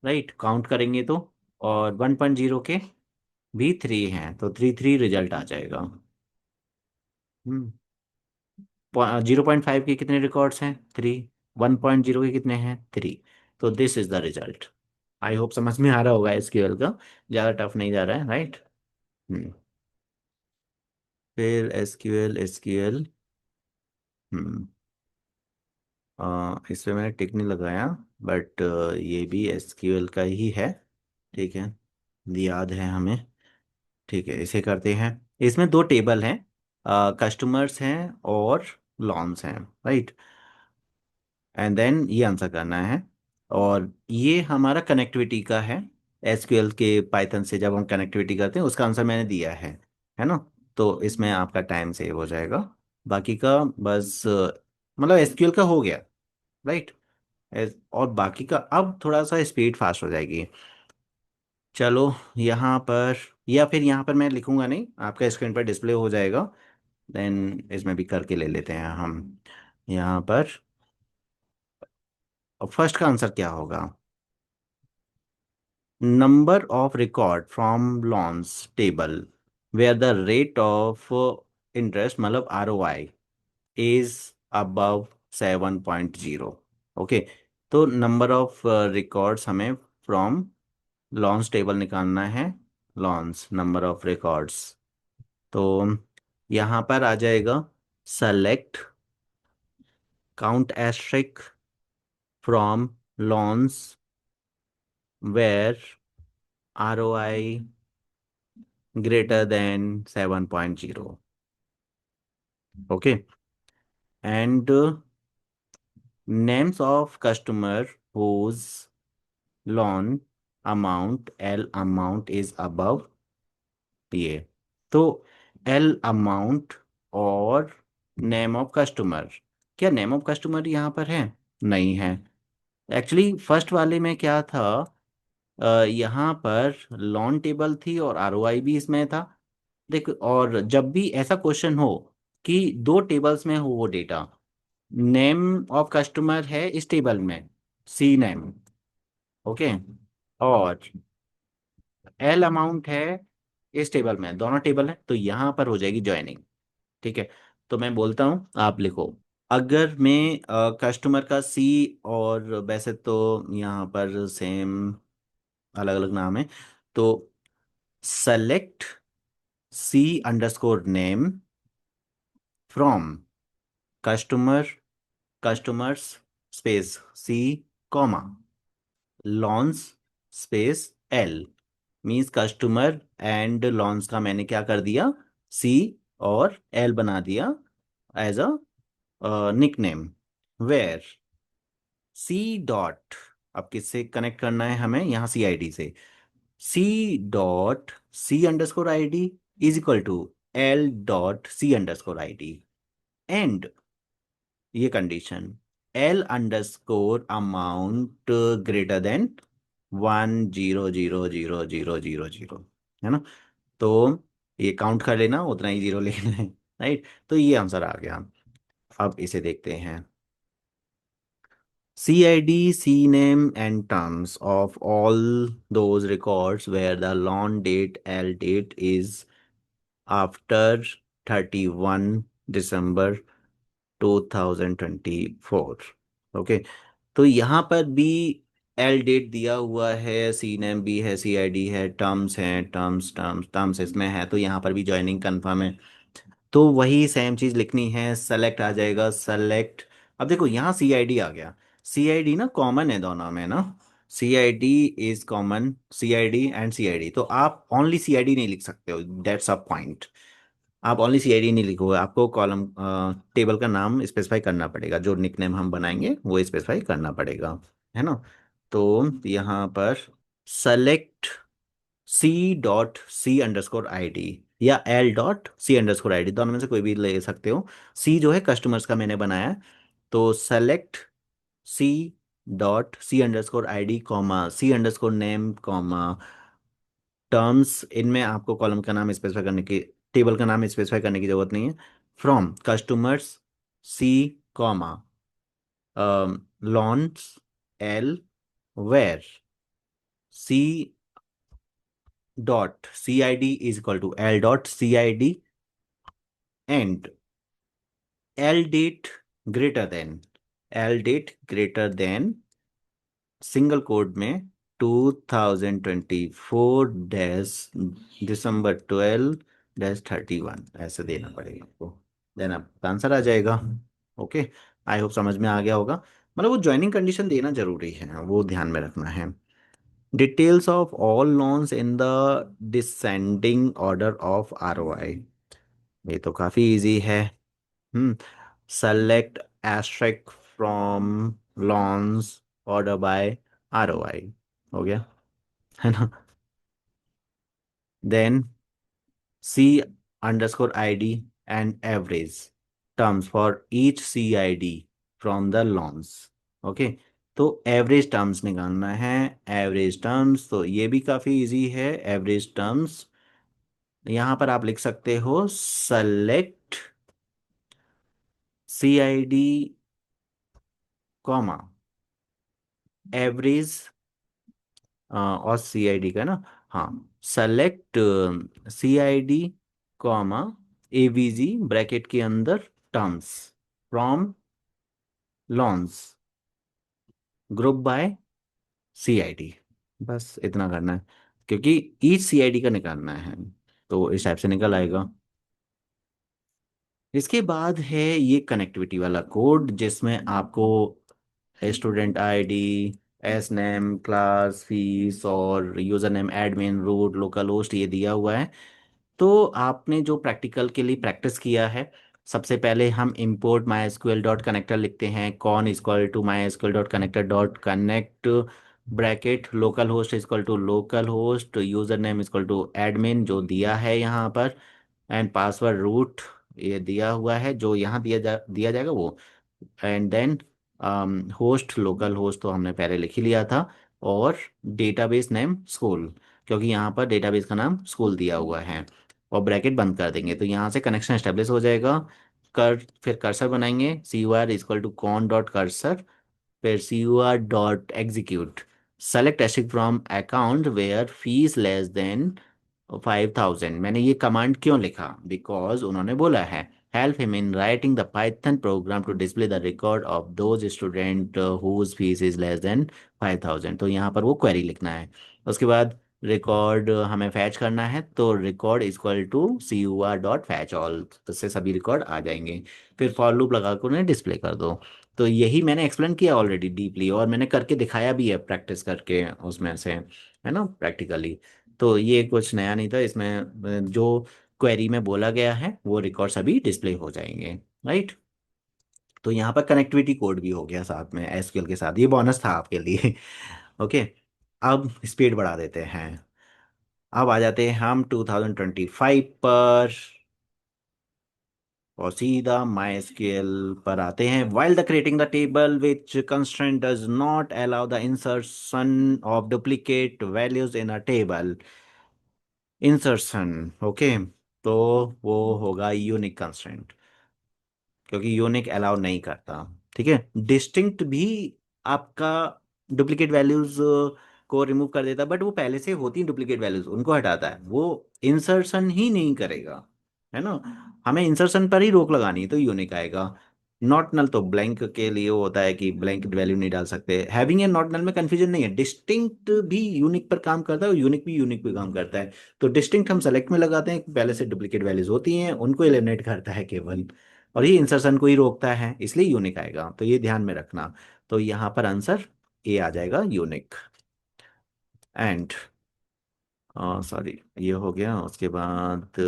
राइट, काउंट करेंगे तो। और 1.0 के भी 3 हैं, तो 3 3 रिजल्ट आ जाएगा। हम्म। 0.5 के कितने रिकॉर्ड्स हैं, 3। 1.0 के कितने हैं, 3। तो this is the result. I hope समझ में आ रहा होगा एसक्यूएल का, ज़्यादा टफ नहीं जा रहा है, राइट। हम्म। फिर एसक्यूएल। हम्म। इस पे मैंने टिक नहीं लगाया, बट ये भी एसक्यूएल का ही है। ठीक है, याद है हमें। ठीक है, इसे करते हैं। इसमें दो टेबल हैं, कस्टमर्स हैं और लॉन्स हैं, राइट। एंड देन ये आंसर करना है। और ये हमारा कनेक्टिविटी का है, एसक्यूएल के पाइथन से जब हम कनेक्टिविटी करते हैं उसका आंसर मैंने दिया है ना। तो इसमें आपका टाइम सेव हो जाएगा। बाकी का बस मतलब एसक्यूएल का हो गया, राइट। और बाकी का अब थोड़ा सा स्पीड फास्ट हो जाएगी। चलो यहाँ पर, या फिर यहाँ पर मैं लिखूंगा नहीं, आपका स्क्रीन पर डिस्प्ले हो जाएगा। देन इसमें भी करके ले लेते हैं हम यहाँ पर। फर्स्ट का आंसर क्या होगा, number of record from loans table where the rate of interest, मतलब ROI इज अबव 7.0। ओके। तो नंबर ऑफ रिकॉर्ड्स हमें फ्रॉम लॉन्स टेबल निकालना है, लॉन्स नंबर ऑफ रिकॉर्ड्स। तो यहाँ पर आ जाएगा select count asterisk from loans where ROI greater than 7.0। Okay. And names of customer whose loan amount is above, ये तो L अमाउंट और नेम ऑफ कस्टमर, क्या नेम ऑफ कस्टमर यहाँ पर है, नहीं है। एक्चुअली फर्स्ट वाले में क्या था, यहाँ पर लॉन टेबल थी और आरओआई भी इसमें था। देख, और जब भी ऐसा क्वेश्चन हो कि दो टेबल्स में हो वो डेटा, नेम ऑफ कस्टमर है इस टेबल में, सी नेम, ओके, और एल अमाउंट है इस टेबल में, दोनों टेबल है, तो यहाँ पर हो जाएगी ज्वाइनिंग। ठीक है, तो मैं बोलता हूँ, आप लिखो। अगर मैं कस्टमर का सी, और वैसे तो यहाँ पर सेम अलग अलग नाम है, तो select C underscore name from customer, customers space C, comma loans space L, means customer and loans का मैंने क्या कर दिया, सी और एल बना दिया as a nickname. Where C dot, अब किससे कनेक्ट करना है हमें, यहाँ सी आई डी से, C dot C underscore I D is equal to L dot C underscore I D, and ये condition, L underscore amount greater than 1000000, है ना। तो ये काउंट कर लेना, उतना ही जीरो लिखना है, राइट। तो ये आंसर आ गया। अब इसे देखते हैं। CID, CNAME, and terms of all those records where the loan date L date is after 31 December 2024। Okay, तो यहाँ पर भी एल डेट दिया हुआ है, सी नेम भी है, CID है, टर्म्स हैं, टर्म्स इसमें है, तो यहाँ पर भी ज्वाइनिंग कंफर्म है। तो वही सेम चीज लिखनी है, सेलेक्ट आ जाएगा, सेलेक्ट। अब देखो यहाँ CID आ गया, CID ना कॉमन है दोनों में ना, CID is common, CID and CID, तो आप ओनली CID नहीं लिख सकते हो, दैट्स अ पॉइंट। आप ओनली CID नहीं लिखोगे, आपको कॉलम टेबल का नाम स्पेसिफाई करना पड़ेगा, जो निकनेम हम बनाएंगे वो स्पेसिफाई करना पड़ेगा, है ना। तो यहाँ पर सेलेक्ट C.C_ID या L.C_ID, दोनों में से कोई भी ले सकते हो। सी जो है कस्टमर्स का मैंने बनाया है, तो select C.C_ID comma C name comma terms, इनमें आपको कॉलम का नाम स्पेसिफाई करने की, टेबल का नाम स्पेसिफाई करने की जरूरत नहीं है। From customers C, comma loans L, where C dot CID is equal to L.CID, and L date single quote में 2024 डैश December 12 डैश 31, ऐसे देना पड़ेगा आपको, देन आपका आंसर आ जाएगा। ओके, आई होप समझ में आ गया होगा। मतलब वो ज्वाइनिंग कंडीशन देना जरूरी है, वो ध्यान में रखना है। Details of all loans in the descending order of ROI, ये तो काफी इजी है। Hmm, select asterisk from loans order by ROI, हो गया, है ना। Then C_ID and average terms for each CID from the loans. Okay, तो एवरेज टर्म्स निकालना है, एवरेज टर्म्स, तो ये भी काफी इजी है। एवरेज टर्म्स यहाँ पर आप लिख सकते हो, सेलेक्ट CID कॉमा एवरेज, और CID का ना, हाँ, select CID comma AVG bracket के अंदर terms from loans group by CID, बस इतना करना है, क्योंकि ईच CID का निकालना है, तो इस टाइप से निकल आएगा। इसके बाद है ये कनेक्टिविटी वाला कोड, जिसमें आपको student ID, S name, class fees और user name, admin, root, local host, ये दिया हुआ है। तो आपने जो प्रैक्टिकल के लिए प्रैक्टिस किया है, सबसे पहले हम import mysql डॉट कनेक्टर लिखते हैं, con equal to mysql dot connector dot connect bracket localhost equal to localhost, user name equal to admin जो दिया है यहाँ पर, एंड पासवर्ड रूट ये दिया हुआ है, जो यहाँ दिया जाएगा वो, and then host, localhost तो हमने पहले लिख ही लिया था, और डेटाबेस नेम स्कूल, क्योंकि यहाँ पर डेटाबेस का नाम स्कूल दिया हुआ है, और ब्रैकेट बंद कर देंगे तो यहाँ से कनेक्शन एस्टेब्लिश हो जाएगा। फिर कर्सर बनाएंगे, C U R equal to con dot cursor, फिर CUR dot execute, select asterisk from account where fees less than 5,000। मैंने ये कमांड क्यों लिखा, बिकॉज उन्होंने बोला है help him in writing the Python program to display the record of those student whose fees is less than 5,000। तो यहाँ पर वो क्वेरी लिखना है। उसके बाद रिकॉर्ड हमें फैच करना है, तो record equal to CUR dot fetch all, उससे सभी रिकॉर्ड आ जाएंगे। फिर फॉर लूप लगा कर उन्हें डिस्प्ले कर दो। तो यही मैंने एक्सप्लेन किया ऑलरेडी डीपली, और मैंने करके दिखाया भी है प्रैक्टिस करके उसमें से, है ना, प्रैक्टिकली। तो ये कुछ नया नहीं था इसमें, जो क्वेरी में बोला गया है वो रिकॉर्ड सभी डिस्प्ले हो जाएंगे। राइट। तो यहाँ पर कनेक्टिविटी कोड भी हो गया साथ में SQL के साथ, ये बोनस था आपके लिए। ओके। अब स्पीड बढ़ा देते हैं। अब आ जाते हैं हम 2025 पर, और सीधा MySQL पर आते हैं। while the creating the table which constraint does not allow the insertion of duplicate values in a table, insertion, okay, तो वो होगा यूनिक कंस्ट्रेंट, क्योंकि यूनिक अलाउ नहीं करता। ठीक है। डिस्टिंक्ट भी आपका डुप्लीकेट वैल्यूज को रिमूव कर देता, बट वो पहले से होती डुप्लीकेट वैल्यूज उनको हटाता है, वो इंसर्शन ही नहीं करेगा, है ना। हमें इंसर्शन पर ही रोक लगानी है, तो यूनिक आएगा। नॉट नल तो ब्लैंक के लिए वो होता है कि ब्लैंक वैल्यू नहीं डाल सकते। हैविंग एंड नॉट नल में कंफ्यूजन नहीं है, डिस्टिंक्ट भी यूनिक पर काम करता है और यूनिक भी यूनिक पे काम करता है। तो डिस्टिंक्ट हम सेलेक्ट में लगाते हैं, पहले से डुप्लीकेट वैल्यूज होती हैं उनको एलिमिनेट करता है केवल, और ये इंसर्शन को ही रोकता है, इसलिए यूनिक आएगा, तो ये ध्यान में रखना। तो यहाँ पर आंसर ए आ जाएगा, यूनिक। एंड सॉरी, ये हो गया। उसके बाद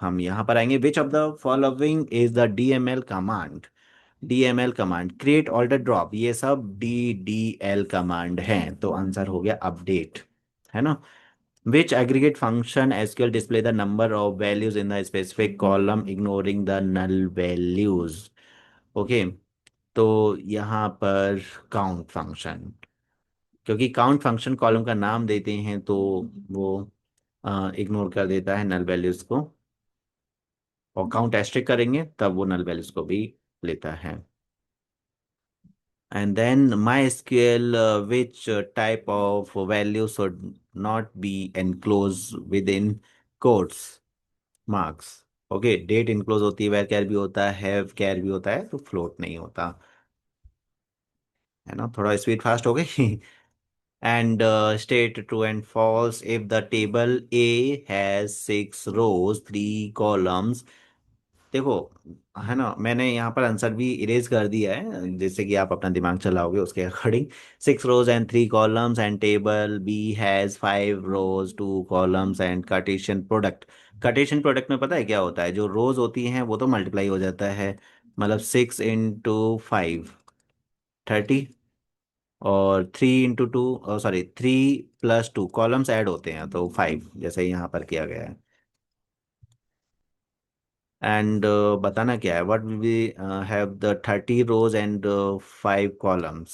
हम यहाँ पर आएंगे, which of the following is the DML command. DML command create alter drop, ये सब DDL कमांड है, तो आंसर हो गया अपडेट, है ना। Which aggregate function SQL display the number of values in the specific column ignoring the null values. Okay. तो यहाँ पर काउंट फंक्शन, क्योंकि काउंट फंक्शन कॉलम का नाम देते हैं तो वो इग्नोर कर देता है नल वैल्यूज को, और काउंट एस्ट्रिक करेंगे तब वो नल वैल्यूज को भी लेता है। And then MySQL which type of value should not be enclosed within quotes marks। Okay, date enclose होती है, वेर कैर भी होता है, हैव कैर भी होता है, तो फ्लोट नहीं होता, है ना। थोड़ा स्पीड फास्ट हो गई। And state true and false if the table A has 6 rows 3 columns। देखो, है ना, मैंने यहाँ पर आंसर भी इरेज कर दिया है, जैसे कि आप अपना दिमाग चलाओगे उसके according. 6 rows and 3 columns and table B has 5 rows 2 columns and cartesian product. Cartesian product में पता है क्या होता है, जो रोज होती हैं वो तो मल्टीप्लाई हो जाता है, मतलब 6 × 5 30, और 3 × 2 सॉरी 3 + 2 कॉलम्स ऐड होते हैं तो 5, जैसे यहाँ पर किया गया है। एंड बताना क्या है, what will B have the 30 rows and 5 columns।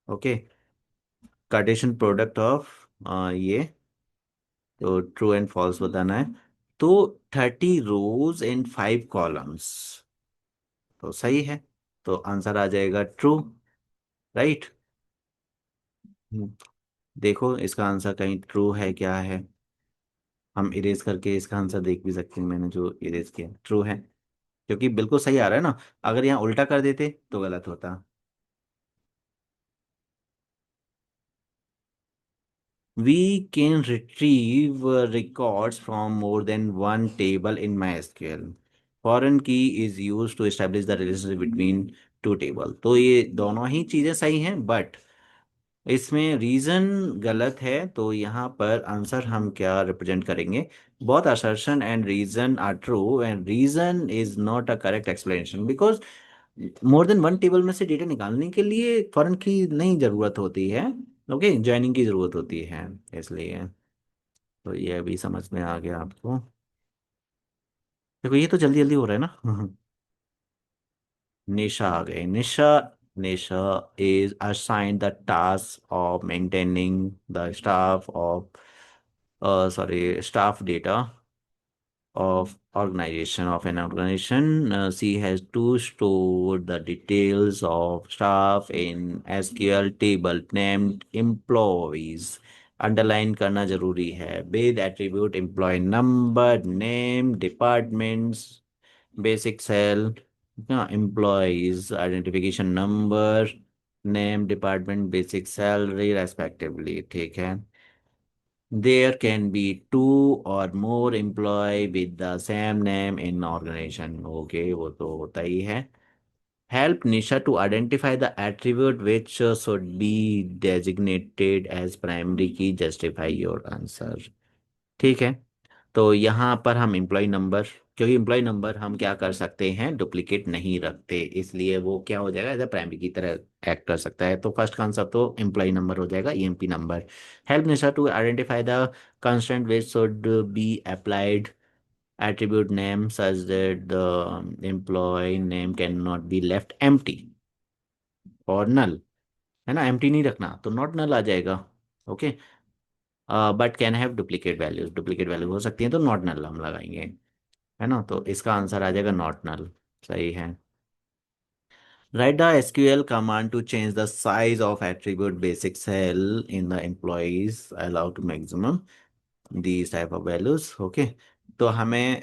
Okay. Cartesian product of ये, तो ट्रू एंड फॉल्स बताना है। तो 30 rows and 5 columns, तो सही है, तो आंसर आ जाएगा ट्रू। राइट। देखो इसका आंसर कहीं ट्रू है क्या है, हम इरेज करके इसका आंसर देख भी सकते हैं, मैंने जो इरेज किया ट्रू है, क्योंकि बिल्कुल सही आ रहा है ना। अगर यहाँ उल्टा कर देते तो गलत होता। We can retrieve records from more than one table in MySQL। Foreign key is used to establish the relationship between two table। तो ये दोनों ही चीजें सही हैं, बट इसमें रीजन गलत है, तो यहाँ पर आंसर हम क्या रिप्रेजेंट करेंगे, both assertion and reason are true and reason is not a correct explanation, because more than one table में से डेटा निकालने के लिए फॉरेन की नहीं जरूरत होती है। ओके, जॉइनिंग की जरूरत होती है, इसलिए। तो ये अभी समझ में आ गया आपको। देखो ये तो जल्दी जल्दी हो रहा है ना। निशा आ गई, निशा। Nisha is assigned the task of maintaining the staff data of organization of an organization. She has to store the details of staff in SQL table named employees. Underline करना जरूरी है with attribute employee number name departments basic sal employees identification number name department basic salary respectively ठीक है. There can be two or more employee with the same name in organization. Okay, वो तो होता ही है. Help Nisha to identify the attribute which should be designated as primary key. Justify your answer. ठीक है. तो यहाँ पर हम एम्प्लॉय नंबर, क्योंकि एम्प्लॉय नंबर हम क्या कर सकते हैं, डुप्लीकेट नहीं रखते, इसलिए वो क्या हो जाएगा, एज अ प्राइमरी की तरह एक्ट कर सकता है. तो फर्स्ट कॉन्सेप्ट तो एम्प्लॉय नंबर हो जाएगा, EMP number. Help Nisha to identify the constraint which should be applied attribute name such that the employee name can not be left empty और नल. है ना, एम्प्टी नहीं रखना तो नॉट नल आ जाएगा. Okay. But can have duplicate values, duplicate value हो सकती है तो नॉट नल हम लगाएंगे. है ना, तो इसका आंसर आ जाएगा नॉट नल. सही है. Write the SQL command to change the size of attribute basic sal in the employees allow to maximum these type of values. Okay. तो हमें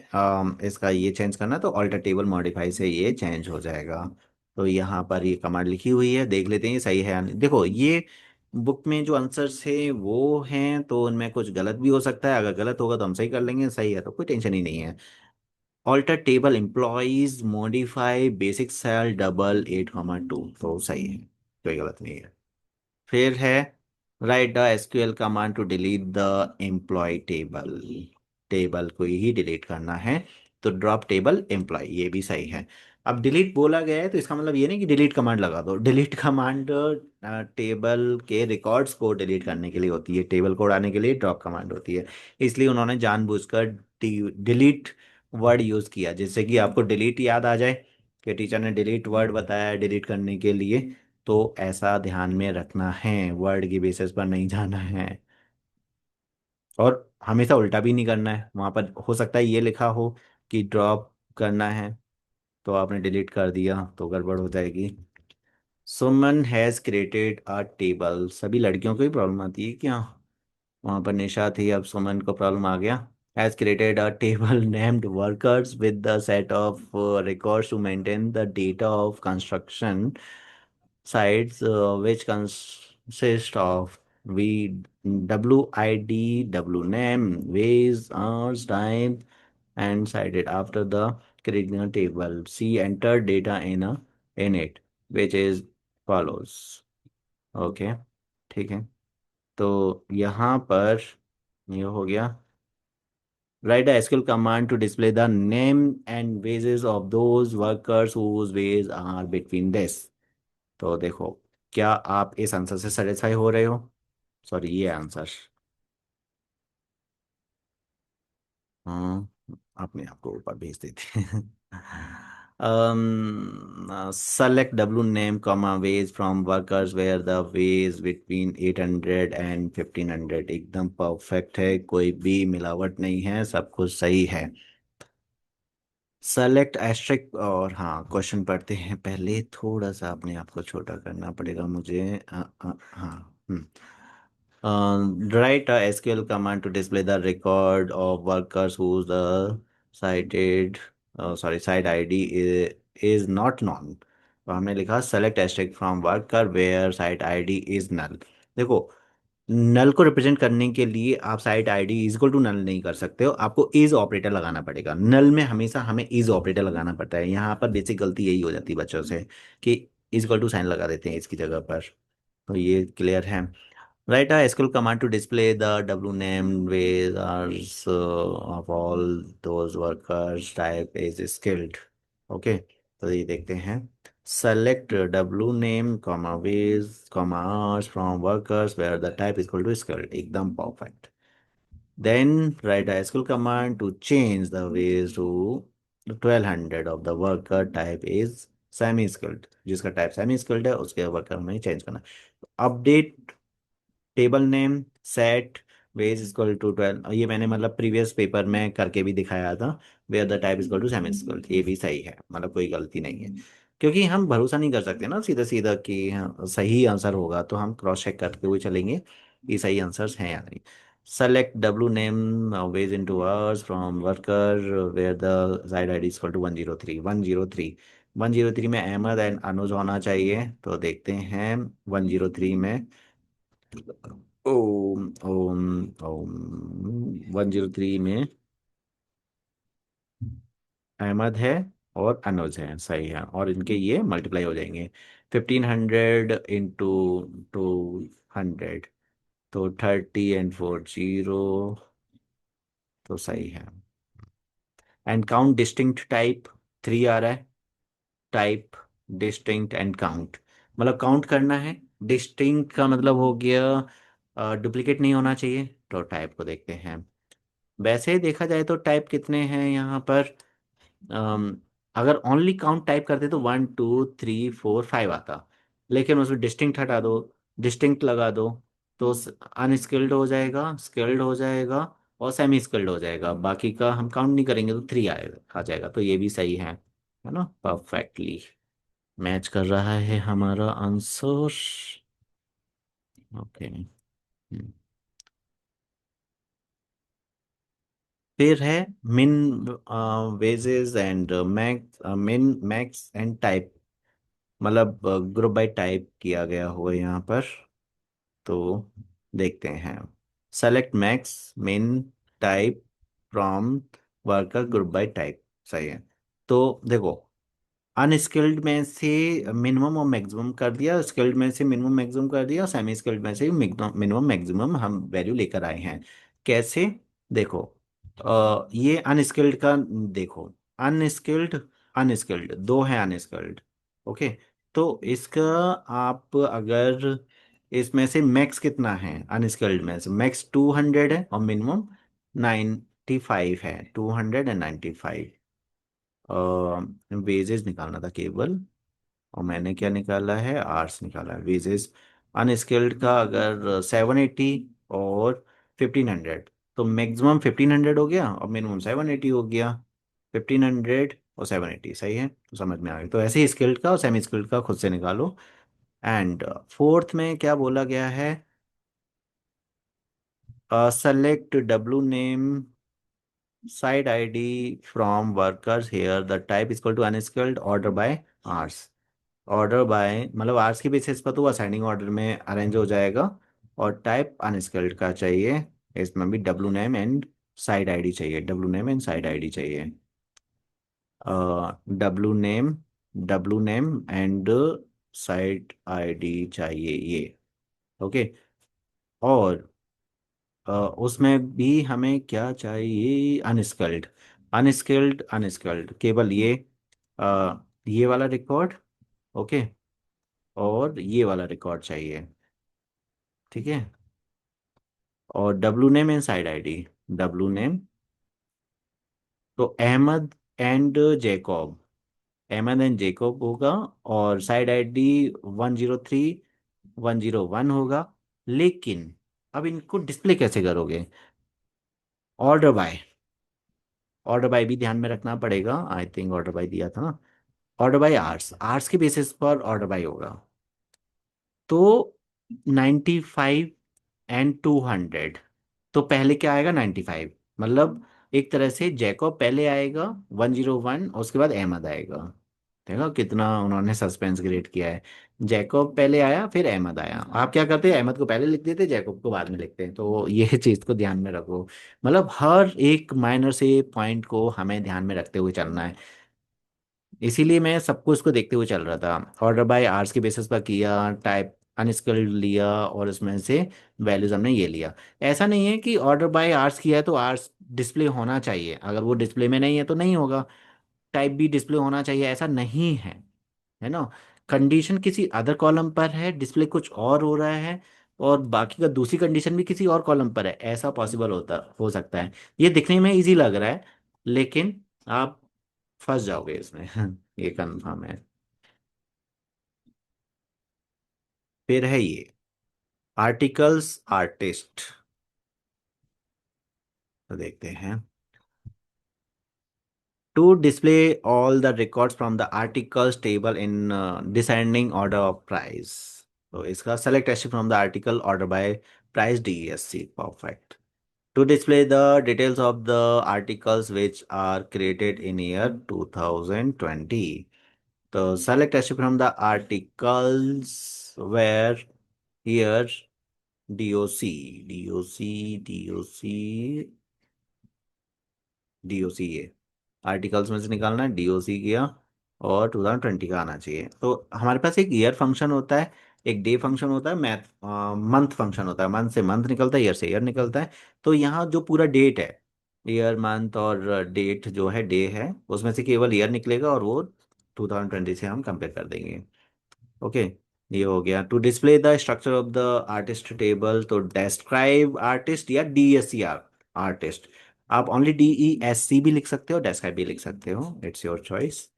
इसका ये चेंज करना है, तो ऑल्टर टेबल मॉडिफाई से ये चेंज हो जाएगा. तो यहाँ पर ये कमांड लिखी हुई है, देख लेते हैं ये सही है या नहीं. देखो ये बुक में जो आंसर्स है वो हैं, तो उनमें कुछ गलत भी हो सकता है, अगर गलत होगा तो हम सही कर लेंगे, सही है तो कोई टेंशन ही नहीं है. Alter table employees modify basic sal double 8,2, तो सही है, कोई गलत नहीं है. फिर है write the SQL command to delete the employee table. Table को ही डिलीट करना है, तो ड्रॉप टेबल एम्प्लॉय, ये भी सही है. अब डिलीट बोला गया है तो इसका मतलब ये नहीं कि डिलीट कमांड लगा दो. डिलीट कमांड टेबल के रिकॉर्ड्स को डिलीट करने के लिए होती है, टेबल को उड़ाने के लिए ड्रॉप कमांड होती है. इसलिए उन्होंने जानबूझकर डिलीट वर्ड यूज किया, जिससे कि आपको डिलीट याद आ जाए कि टीचर ने डिलीट वर्ड बताया डिलीट करने के लिए. तो ऐसा ध्यान में रखना है, वर्ड की बेसिस पर नहीं जाना है. और हमेशा उल्टा भी नहीं करना है, वहां पर हो सकता है ये लिखा हो कि ड्रॉप करना है, तो आपने डिलीट कर दिया तो गड़बड़ हो जाएगी. सुमन हैज क्रिएटेड अ टेबल. सभी लड़कियों को ही प्रॉब्लम आती है क्या? वहां पर निशा थी, अब सुमन को प्रॉब्लम आ गया. Has created a table named workers with the set of records to maintain the data of construction sites which consist of V W I D W name ways hours time and cited after the creating table. C enter data in it which is follows. Okay. ठीक है. तो यहाँ पर ये हो गया. Write a SQL command to display the name and wages of those workers whose ways are between this. तो देखो, क्या आप इस आंसर से सेटिस्फाई हो रहे हो? सॉरी, ये आंसर. हाँ, अपने आप को ऊपर भेज देते हैं. Select W name comma wage from workers where the wage between 800 and 1500. एकदम परफेक्ट है, कोई भी मिलावट नहीं है, सब कुछ सही है. Select asterisk. और हाँ, क्वेश्चन पढ़ते हैं पहले, थोड़ा सा अपने आप को छोटा करना पड़ेगा मुझे. हाँ. Write a SQL command to display the record of workers whose the cited site ID is not known. तो हमने लिखा select asterisk from worker where site ID is null. देखो, नल को रिप्रेजेंट करने के लिए आप site ID is equal to null नहीं कर सकते हो, आपको इज ऑपरेटर लगाना पड़ेगा. नल में हमेशा हमें इज ऑपरेटर लगाना पड़ता है. यहाँ पर बेसिक गलती यही हो जाती है बच्चों से कि इज इक्वल टू साइन लगा देते हैं इसकी जगह पर. तो ये क्लियर है. Write a SQL command to display the W name ways of all those workers type is skilled. Okay, तो ये देखते हैं. Select W name comma ways comma hours from workers where the type is equal to skilled. एकदम perfect. Then write a SQL command to change the ways to 1200 of the worker type is semi skilled, जिसका टाइप सेमी स्किल्ड है उसके वर्कर हमें चेंज करना है। Update table name set wage equal to 12, ये मैंने मतलब प्रीवियस पेपर में करके भी दिखाया था। Where the type equal to semi skilled, ये भी सही है, मतलब कोई गलती नहीं है। क्योंकि हम भरोसा नहीं कर सकते ना सीधा सीधा कि हाँ, सही आंसर होगा, तो हम क्रॉस चेक करते हुए चलेंगे कि सही आंसर्स हैं या नहीं। Select W name wage into hours from worker where the site ID equal to 103 103। 103 में अहमद एंड अनुज होना चाहिए, तो देखते हैं 103 में। ओम ओम ओम 103 में अहमद है और अनुज है, सही है, और इनके ये मल्टीप्लाई हो जाएंगे। 1500 इंटू 200, तो 30 एंड 40, तो सही है। एंड काउंट डिस्टिंक्ट टाइप 3 आ रहा है। टाइप डिस्टिंक्ट एंड काउंट, मतलब काउंट करना है। डिस्टिंक्ट का मतलब हो गया डुप्लीकेट नहीं होना चाहिए, तो टाइप को देखते हैं। वैसे ही देखा जाए तो टाइप कितने हैं यहाँ पर। अम, अगर ओनली काउंट टाइप करते तो 1 2 3 4 5 आता, लेकिन उसमें डिस्टिंक्ट हटा दो, डिस्टिंक्ट लगा दो, तो अनस्किल्ड हो जाएगा, स्किल्ड हो जाएगा और सेमी स्किल्ड हो जाएगा। बाकी का हम काउंट नहीं करेंगे तो 3 आएगा, आ जाएगा, तो ये भी सही है ना, परफेक्टली मैच कर रहा है हमारा आंसर। ओके। फिर है मिन wages and max, min max and type, मतलब ग्रुप बाय टाइप किया गया होगा यहाँ पर, तो देखते हैं। Select max min type from worker group by type, सही है। तो देखो, अनस्किल्ड में से मिनिमम और मैक्सिमम कर दिया, स्किल्ड में से मिनिमम मैक्सिमम कर दिया, सेमी स्किल्ड में से मिनिमम मैक्सिमम हम वैल्यू लेकर आए हैं। कैसे? देखो, ये अनस्किल्ड का देखो, अनस्किल्ड अनस्किल्ड दो है अनस्किल्ड। ओके, तो इसका आप अगर इसमें से मैक्स कितना है, अनस्किल्ड में से मैक्स 200 है और मिनिमम 95 है, 295। वेजेस निकालना था केवल, और मैंने क्या निकाला है, आर्ट्स निकाला है। वेजेस अनस्किल्ड का अगर 780 और 1500, तो मैक्सिमम 1500 हो गया और मिनिमम 780 हो गया। 1500 और 780 सही है, तो समझ में आ गया। तो ऐसे ही स्किल्ड का और सेमी स्किल्ड का खुद से निकालो। एंड फोर्थ में क्या बोला गया है, select W name site ID from workers where the type equal to unskilled order by arts. Order by मतलब आर्ट्स के बेसिस पर तो असाइनिंग ऑर्डर में अरेंज हो जाएगा, और टाइप अनस्किल्ड का चाहिए। इसमें भी W name and side ID चाहिए, W name and side ID चाहिए। W name W name and side ID चाहिए ये। ओके, और उसमें भी हमें क्या चाहिए, अनस्किल्ड अनस्किल्ड अनस्किल्ड केवल ये वाला रिकॉर्ड। ओके, और ये वाला रिकॉर्ड चाहिए, ठीक है। और W name and side ID, W name, तो अहमद एंड जेकॉब होगा, और साइड आईडी 103 101 होगा। लेकिन अब इनको डिस्प्ले कैसे करोगे, ऑर्डर बाय, ऑर्डर बाय भी ध्यान में रखना पड़ेगा, आई थिंक ऑर्डर बाय दिया था ना। ऑर्डर बाय आर्ट्स, आर्ट्स के बेसिस पर ऑर्डर बाय होगा, तो 95 एंड 200, तो पहले क्या आएगा 95, मतलब एक तरह से जैकब पहले आएगा 101, और उसके बाद अहमद आएगा। देखो कितना उन्होंने सस्पेंस क्रिएट किया है। जैकब पहले आया फिर अहमद आया, आप क्या करते हैं, अहमद को पहले लिख देते, जैकब को बाद में लिखते हैं, तो ये चीज़ को ध्यान में रखो। मतलब हर एक माइनर से पॉइंट को हमें ध्यान में रखते हुए चलना है। इसीलिए मैं सबको इसको देखते हुए चल रहा था। ऑर्डर बाय आर्ट्स के बेसिस पर किया, टाइप अनस्किल्ड लिया, और इसमें से वैल्यूज हमने ये लिया। ऐसा नहीं है कि ऑर्डर बाय आर्ट्स किया है तो आर्ट्स डिस्प्ले होना चाहिए, अगर वो डिस्प्ले में नहीं है तो नहीं होगा। टाइप भी डिस्प्ले होना चाहिए, ऐसा नहीं है ना। कंडीशन किसी अदर कॉलम पर है, डिस्प्ले कुछ और हो रहा है, और बाकी का दूसरी कंडीशन भी किसी और कॉलम पर है, ऐसा पॉसिबल होता हो सकता है। ये दिखने में इजी लग रहा है, लेकिन आप फंस जाओगे इसमें ये कंफर्म है। फिर है ये आर्टिकल्स आर्टिस्ट। तो देखते हैं, to display all the records from the articles table in descending order of price। तो इसका select actually from the article order by price DESC। perfect। To display the details of the articles which are created in year 2020। तो select actually from the articles where here DOC DOC DOC DOC ये आर्टिकल्स में से निकालना है, डीओसी किया और 2020 का आना चाहिए। तो हमारे पास एक ईयर फंक्शन होता है, एक डे फंक्शन होता है, मैथ मंथ फंक्शन होता है। मंथ से मंथ निकलता है, ईयर से ईयर निकलता है। तो यहाँ जो पूरा डेट है, ईयर मंथ और डेट जो है डे है, उसमें से केवल ईयर निकलेगा और वो 2020 से हम कंपेयर कर देंगे। ओके, ये हो गया। To display the structure of the artist table, तो डेस्क्राइब आर्टिस्ट या डीएससी आर्टिस्ट। आप ओनली DESC भी लिख सकते हो, डेस्क्राइब भी लिख सकते हो, इट्स योर चॉइस।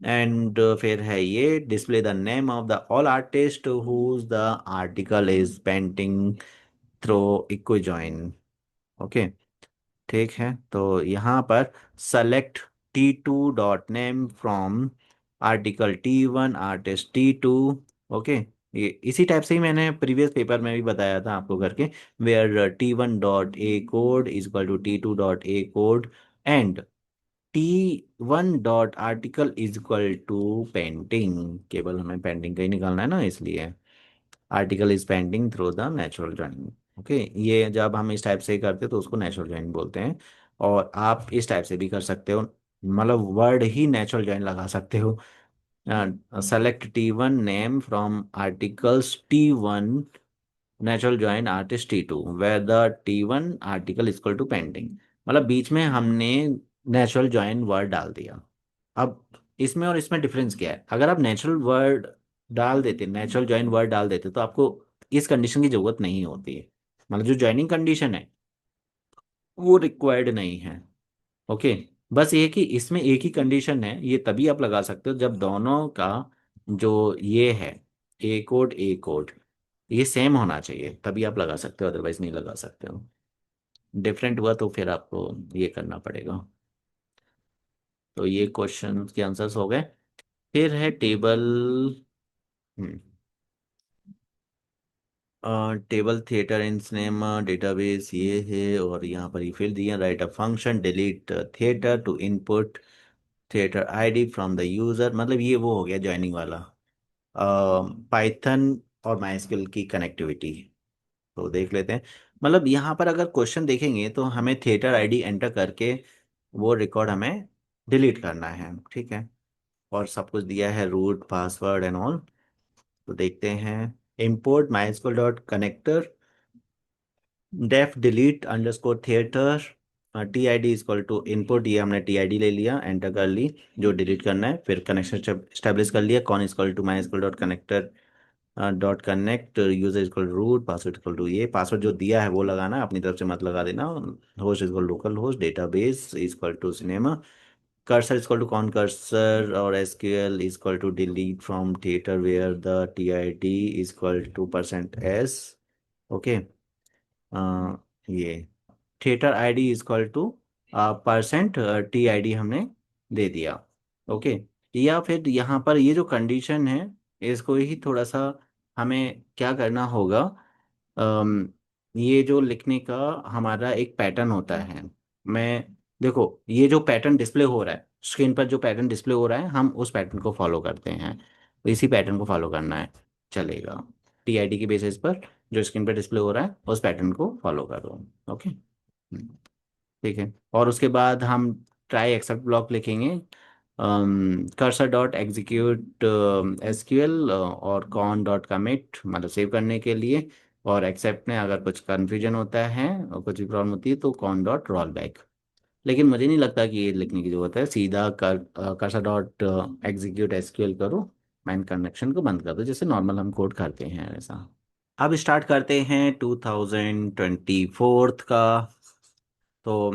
एंड फिर है ये display the name of the all artist whose the article is painting through equijoin. Okay, ठीक है। तो यहाँ पर select T2 dot name from article T1 artist T2। Okay, ये इसी टाइप से ही मैंने प्रीवियस पेपर में भी बताया था आपको करके, where T1 dot A code is equal to T2 dot A code and T1 dot article is equal to painting. केवल हमें पेंटिंग का ही निकालना है ना, इसलिए article is pending through the natural joining. Okay, ये जब हम इस टाइप से करते हैं तो उसको नेचुरल जॉइन बोलते हैं। और आप इस टाइप से भी कर सकते हो, मतलब वर्ड ही नेचुरल जॉइन लगा सकते हो। Select T1 name from articles T1 natural join artist T2 where the T1 article equal to pending. मतलब बीच में हमने नेचुरल जॉइन वर्ड डाल दिया। अब इसमें और इसमें डिफरेंस क्या है? अगर आप नेचुरल जॉइन वर्ड डाल देते तो आपको इस कंडीशन की जरूरत नहीं होती है। मतलब जो जॉइनिंग कंडीशन है वो रिक्वायर्ड नहीं है। ओके, बस ये कि इसमें एक ही कंडीशन है, ये तभी आप लगा सकते हो जब दोनों का जो ये है ए कोड ये सेम होना चाहिए, तभी आप लगा सकते हो, अदरवाइज नहीं लगा सकते हो। डिफरेंट हुआ तो फिर आपको ये करना पड़ेगा। तो ये क्वेश्चन के आंसर्स हो गए। फिर है table. Table theatre in cinema database ये है, और यहाँ पर ये फील्ड दिया, write a function delete theatre to input theatre ID from the user. मतलब ये वो हो गया ज्वाइनिंग वाला, पाइथन और माइस्क्ल की कनेक्टिविटी। तो देख लेते हैं। मतलब यहाँ पर अगर क्वेश्चन देखेंगे तो हमें थिएटर आईडी एंटर करके वो रिकॉर्ड हमें डिलीट करना है, ठीक है। और सब कुछ दिया है, रूट पासवर्ड एंड ऑल। तो देखते हैं, import mysql dot connector def delete underscore theatre T I D equal to input. ये हमने टी आई डी ले लिया, एंटर कर ली जो डिलीट करना है। फिर कनेक्शन स्टेब्लिश कर लिया, con equal to my equal dot connector dot connect user equal root password equal to, ये पासवर्ड जो दिया है वो लगाना है, अपनी तरफ से मत लगा देना। Host equal local host database equal to cinema, cursor equal to con cursor, और SQL equal to delete from theatre where the T I D equal to %s। Okay, ये theatre ID equal to %TID हमने दे दिया। ओके, या फिर यहाँ पर ये जो कंडीशन है इसको ही थोड़ा सा हमें क्या करना होगा। अम, ये जो लिखने का हमारा एक पैटर्न होता है, मैं देखो ये जो पैटर्न डिस्प्ले हो रहा है स्क्रीन पर, जो पैटर्न डिस्प्ले हो रहा है हम उस पैटर्न को फॉलो करते हैं। तो इसी पैटर्न को फॉलो करना है, चलेगा। TID की बेसिस पर जो स्क्रीन पर डिस्प्ले हो रहा है उस पैटर्न को फॉलो करो। ओके, ठीक है। और उसके बाद हम ट्राई एक्सेप्ट ब्लॉक लिखेंगे, कर्सर डॉट एग्जीक्यूट SQL और कॉन डॉट कमिट, मतलब सेव करने के लिए। और एक्सेप्ट में अगर कुछ कन्फ्यूजन होता है और कुछ भी प्रॉब्लम होती है तो कॉन डॉट रोल बैक। लेकिन मुझे नहीं लगता कि ये लिखने की जरूरत है, सीधा कर्सर डॉट एग्जीक्यूट SQL करो, मैन कनेक्शन को बंद कर दो, जैसे नॉर्मल हम कोड करते हैं ऐसा। अब स्टार्ट करते हैं 2024 का। तो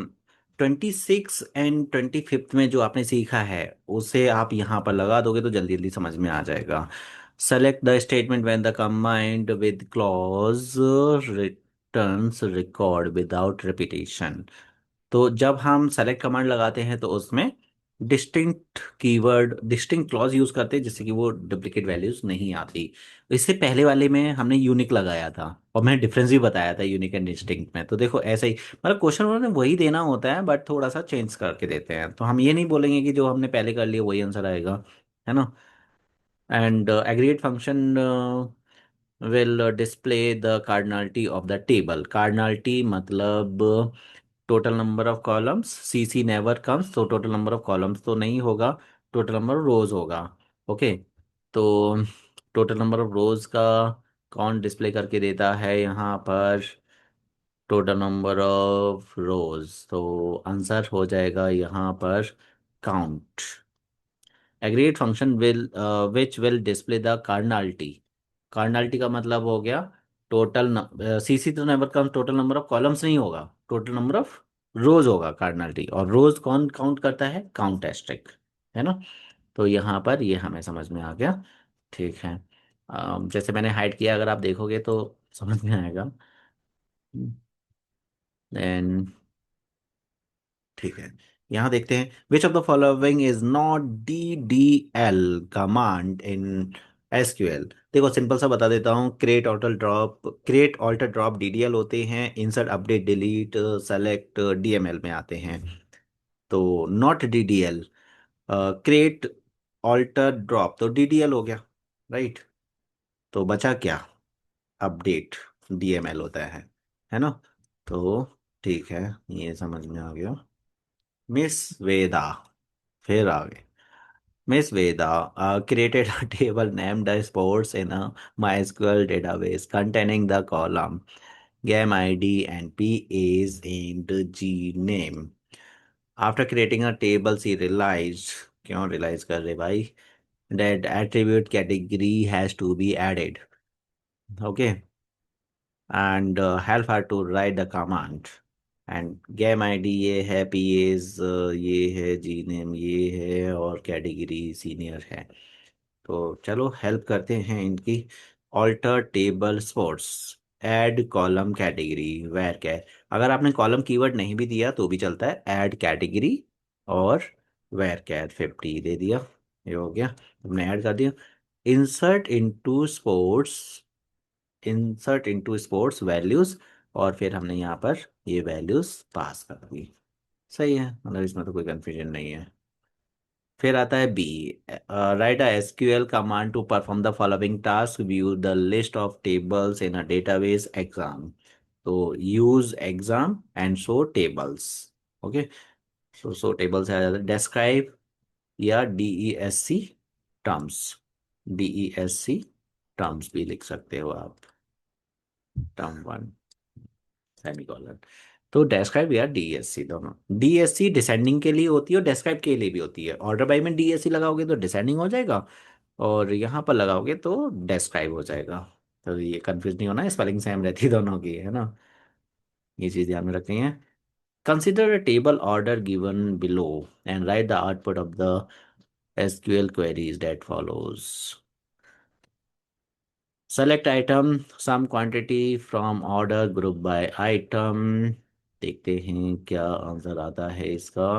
26 एंड 25 में जो आपने सीखा है उसे आप यहाँ पर लगा दोगे तो जल्दी जल्दी समझ में आ जाएगा। Select the statement when the combined with clause returns record without repetition. तो जब हम सेलेक्ट कमांड लगाते हैं तो उसमें distinct keyword distinct clause use करते हैं जिससे कि वो डुप्लीकेट वैल्यूज नहीं आती। इससे पहले वाले में हमने यूनिक लगाया था और मैंने डिफरेंस भी बताया था यूनिक एंड डिस्टिंक्ट में। तो देखो ऐसा ही मतलब क्वेश्चन उन्होंने वही देना होता है बट थोड़ा सा चेंज करके देते हैं। तो हम ये नहीं बोलेंगे कि जो हमने पहले कर लिया वही आंसर आएगा, है ना। And aggregate function will display the cardinality of the table. Cardinality मतलब total number of columns, see C never comes, तो टोटल नंबर ऑफ कॉलम्स तो नहीं होगा, टोटल नंबर ऑफ रोज होगा। ओके, तो टोटल नंबर ऑफ रोज का कौन डिस्प्ले करके देता है यहाँ पर, टोटल नंबर ऑफ रोज, तो आंसर हो जाएगा यहाँ पर count. Aggregate function will which will display the cardinality. Cardinality का मतलब हो गया टोटल, सीसी तो never come, total number of columns नहीं होगा, टोटल नंबर ऑफ रोज होगा कार्डिनलिटी। और रोज कौन काउंट करता है, काउंट एस्टेरिक, है ना। तो यहाँ पर ये हमें समझ में आ गया। ठीक है, जैसे मैंने हाइड किया अगर आप देखोगे तो समझ में आएगा। देन ठीक है, यहाँ देखते हैं विच of the following is not D D L command in SQL. देखो सिंपल सा बता देता हूँ, क्रिएट ऑल्टर ड्रॉप डीडीएल होते हैं, insert update delete select DML में आते हैं। तो not DDL, create alter drop तो डीडीएल हो गया, राइट। तो बचा क्या, अपडेट डीएमएल होता है ना। तो ठीक है, ये समझ में आ गया। मिस वेदा फिर आ गए। Miss Veda created a table named the sports in a MySQL database containing the column game ID and PAs and G name. After creating a table, she realized, क्यों realize कर रहे भाई, that attribute category has to be added. Okay, and help her to write the command. End game ID ये है, पीएज ये है, जी नेम ये है और कैटेगरी सीनियर है। तो चलो हेल्प करते हैं इनकी। Alter table sports, add column category varchar. अगर आपने कॉलम कीवर्ड नहीं भी दिया तो भी चलता है, ऐड कैटेगरी और वेर कैर 50 दे दिया, ये हो गया, हमने ऐड कर दिया। Insert into sports, insert into sports values, और फिर हमने यहाँ पर ये वैल्यूज पास कर दी। सही है, मतलब इसमें तो कोई कंफ्यूजन नहीं है। फिर आता है B, write a SQL command to perform the following task, view the list of tables in a database exam. तो use exam and show tables. Okay, so tables आ जाता है, डिस्क्राइब या DESC टर्म्स, DESC टर्म्स भी लिख सकते हो आप, टर्म वन सेमीकोलन। तो डेस्क्राइब या DSC दोनों, DSC डिसेंडिंग के लिए होती है और डेस्क्राइब के लिए भी होती है। ऑर्डर बाई में DSC लगाओगे तो डिसेंडिंग हो जाएगा और यहाँ पर लगाओगे तो डेस्क्राइब हो जाएगा। तो ये कंफ्यूज नहीं होना, स्पेलिंग सेम रहती है दोनों की, है ना। ये चीज़ ध्यान में रखनी है। Consider a table order given below and write the output of the SQL queries that follows. Select item some quantity from order group by item। देखते हैं क्या आंसर आता है इसका।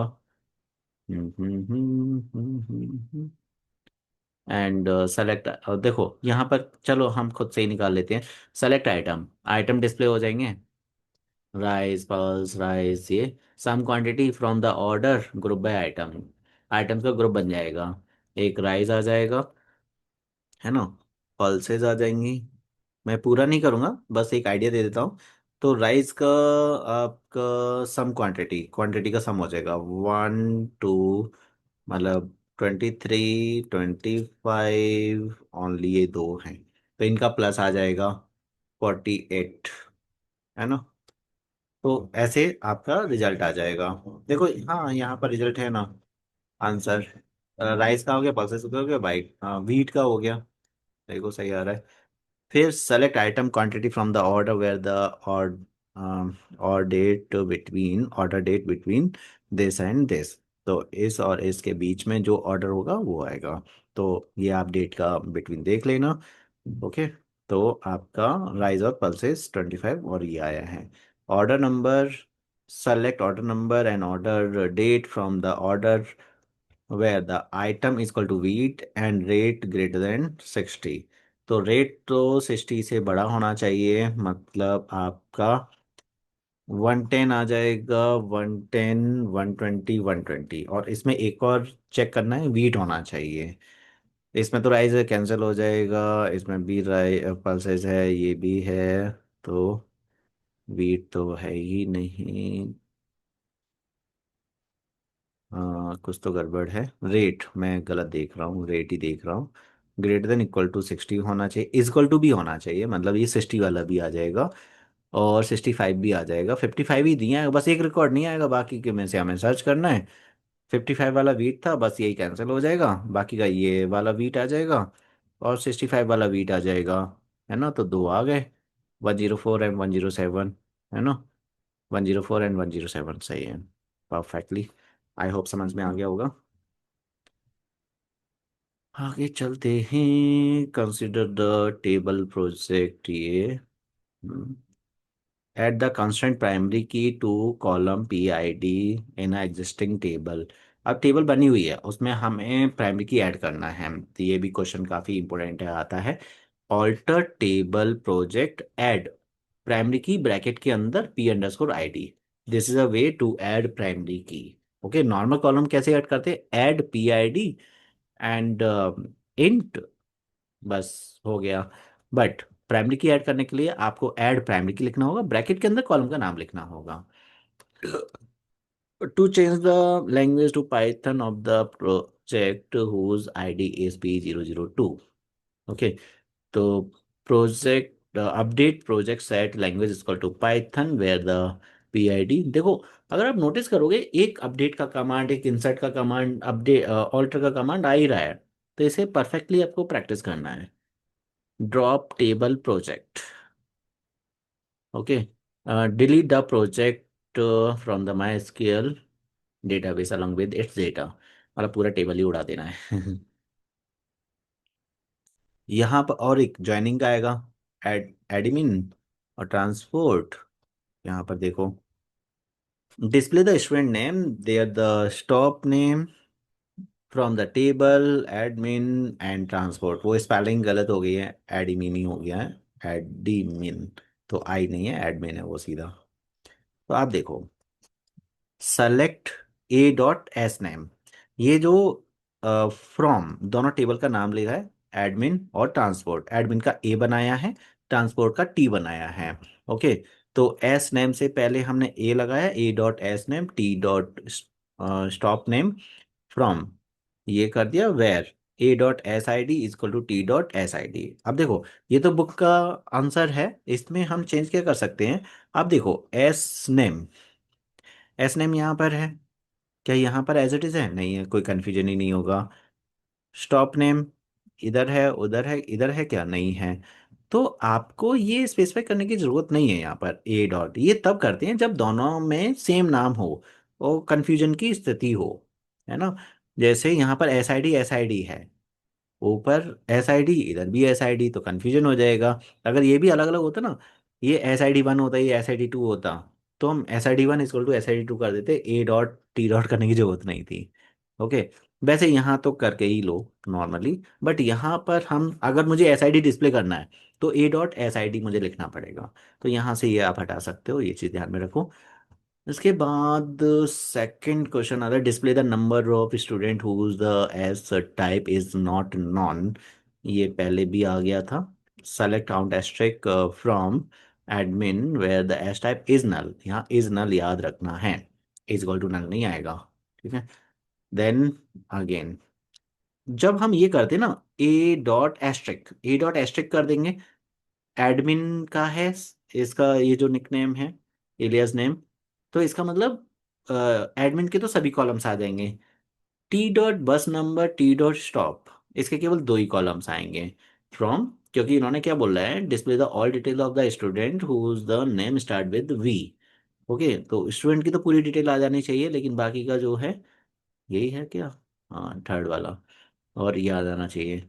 एंड सेलेक्ट, देखो यहाँ पर चलो हम खुद से ही निकाल लेते हैं। सेलेक्ट आइटम, आइटम डिस्प्ले हो जाएंगे, राइस पल्स राइस, ये sum quantity from the order group by item, items का ग्रुप बन जाएगा। एक राइस आ जाएगा, है ना, पल्सेस आ जाएंगी। मैं पूरा नहीं करूँगा, बस एक आइडिया दे देता हूँ। तो राइस का आपका सम क्वांटिटी, क्वांटिटी का सम हो जाएगा 1 2, मतलब 23 25, ओनली ये दो हैं तो इनका प्लस आ जाएगा 48, है ना। तो ऐसे आपका रिजल्ट आ जाएगा। देखो हाँ यहाँ पर रिजल्ट है ना, आंसर राइस का हो गया, पल्सेस का हो गया, बाइट वीट का हो गया, देखो सही आ रहा है। फिर select item quantity from the order where the और date between, order date between this and this. तो इस और इसके बीच में जो ऑर्डर होगा वो आएगा। तो ये आप डेट का बिटवीन देख लेना। ओके। तो आपका राइज और पल्सेस 25 और ये आया है। Order number, select order number and order date from the order where the item is equal to wheat and rate greater than 60। तो रेट तो 60 से बड़ा होना चाहिए, मतलब आपका 110 आ जाएगा, 110, 120, 120। और इसमें एक और चेक करना है, वीट होना चाहिए। इसमें तो राइस कैंसिल हो जाएगा, इसमें भी राइ पल्सेस है, ये भी है। तो वीट तो है ही नहीं। कुछ तो गड़बड़ है। रेट मैं गलत देख रहा हूँ, रेट ही देख रहा हूँ। ग्रेटर देन इक्वल टू 60 होना चाहिए, इक्वल टू भी होना चाहिए, मतलब ये 60 वाला भी आ जाएगा और 65 भी आ जाएगा। 55 ही दिया है, बस एक रिकॉर्ड नहीं आएगा, बाकी के में से हमें सर्च करना है। 55 वाला वीट था, बस यही कैंसिल हो जाएगा, बाकी का ये वाला वीट आ जाएगा और 65 वाला वीट आ जाएगा। है ना, तो दो आ गए, 104 एंड 107। है ना, 104 एंड 107 सही है, परफेक्टली। आई होप समझ में आ गया होगा। आगे चलते हैं, कंसिडर द टेबल प्रोजेक्ट। ये add the constraint primary key to column P I D in existing table. अब टेबल बनी हुई है, उसमें हमें प्राइमरी की ऐड करना है, तो ये भी क्वेश्चन काफ़ी इंपॉर्टेंट है, आता है। Alter table project add primary key bracket के अंदर P underscore I D. This is a way to add primary key. Okay, normal column कैसे ऐड करते हैं, add P I D and int, बस हो गया। बट प्राइमरी की ऐड करने के लिए आपको ऐड प्राइमरी की लिखना होगा, ब्रैकेट के अंदर कॉलम का नाम लिखना होगा। To change the language to Python of the project whose ID is P002। Okay, तो project update project set language equal to Python where the PID। देखो, अगर आप नोटिस करोगे, एक अपडेट का कमांड, एक इंसर्ट का कमांड, अपडेट ऑल्टर का कमांड आ ही रहा है। तो इसे परफेक्टली आपको प्रैक्टिस करना है। Drop table project. Okay, delete the project from the my SQL database along with its data, मतलब पूरा टेबल ही उड़ा देना है। यहाँ पर और एक ज्वाइनिंग का आएगा, एडमिन और ट्रांसपोर्ट। यहाँ पर देखो, display the student name there the stop name from the table admin and transport. वो स्पेलिंग गलत हो गई है, एडमिन ही हो गया है, एडमिन। तो आई नहीं है, एडमिन है वो सीधा। तो आप देखो, सेलेक्ट ए डॉट एस नेम, ये जो फ्रॉम दोनों टेबल का नाम लिखा है, एडमिन और ट्रांसपोर्ट। एडमिन का ए बनाया है, ट्रांसपोर्ट का टी बनाया है। ओके, तो एस नेम से पहले हमने ए लगाया, A dot S name, T dot stop name, फ्रॉम ये कर दिया, where A dot S I D is equal to T dot S I D. अब देखो, ये तो बुक का आंसर है, इसमें हम चेंज क्या कर सकते हैं। अब देखो, एस नेम, एस नेम यहाँ पर है, क्या यहाँ पर एज इट इज है, नहीं है, कोई कंफ्यूजन ही नहीं होगा। स्टॉप नेम इधर है, उधर है, इधर है, क्या नहीं है। तो आपको ये स्पेसिफाई करने की जरूरत नहीं है, यहाँ पर ए डॉट ये तब करते हैं जब दोनों में सेम नाम हो और कंफ्यूजन की स्थिति हो। है ना, जैसे यहाँ पर एस आई डी है, ऊपर एस आई डी, इधर भी एस आई डी, तो कन्फ्यूजन हो जाएगा। अगर ये भी अलग अलग होता ना, ये एस आई डी वन होता, ये एस आई डी टू होता, तो हम S I D one equal to S I D two कर देते, ए डॉट टी डॉट करने की जरूरत नहीं थी। ओके, वैसे यहाँ तो करके ही लो नॉर्मली, बट यहाँ पर हम, अगर मुझे एस आई डी डिस्प्ले करना है तो ए डॉट एस आई डी मुझे लिखना पड़ेगा। तो यहाँ से ये आप हटा सकते हो, ये चीज़ ध्यान में रखो। इसके बाद सेकंड क्वेश्चन आता है, display the number of student whose the S type is not known. ये पहले भी आ गया था। Select count asterisk from admin where the S type is null, यहाँ इज नल याद रखना है, इज इक्वल टू नल नहीं आएगा। ठीक है, देन अगेन जब हम ये करते ना, ए डॉट एस्ट्रिक कर देंगे, एडमिन का है इसका, ये जो निकनेम है, एलियास नेम, तो इसका मतलब एडमिन के तो सभी कॉलम्स आ जाएंगे। टी डॉट बस नंबर, टी डॉट स्टॉप, इसके केवल दो ही कॉलम्स आएंगे। फ्रॉम, क्योंकि इन्होंने क्या बोला है, display the all detail of the student whose the name start with V. Okay, तो स्टूडेंट की तो पूरी डिटेल आ जानी चाहिए, लेकिन बाकी का जो है यही है क्या? हाँ, थर्ड वाला। और याद आना चाहिए।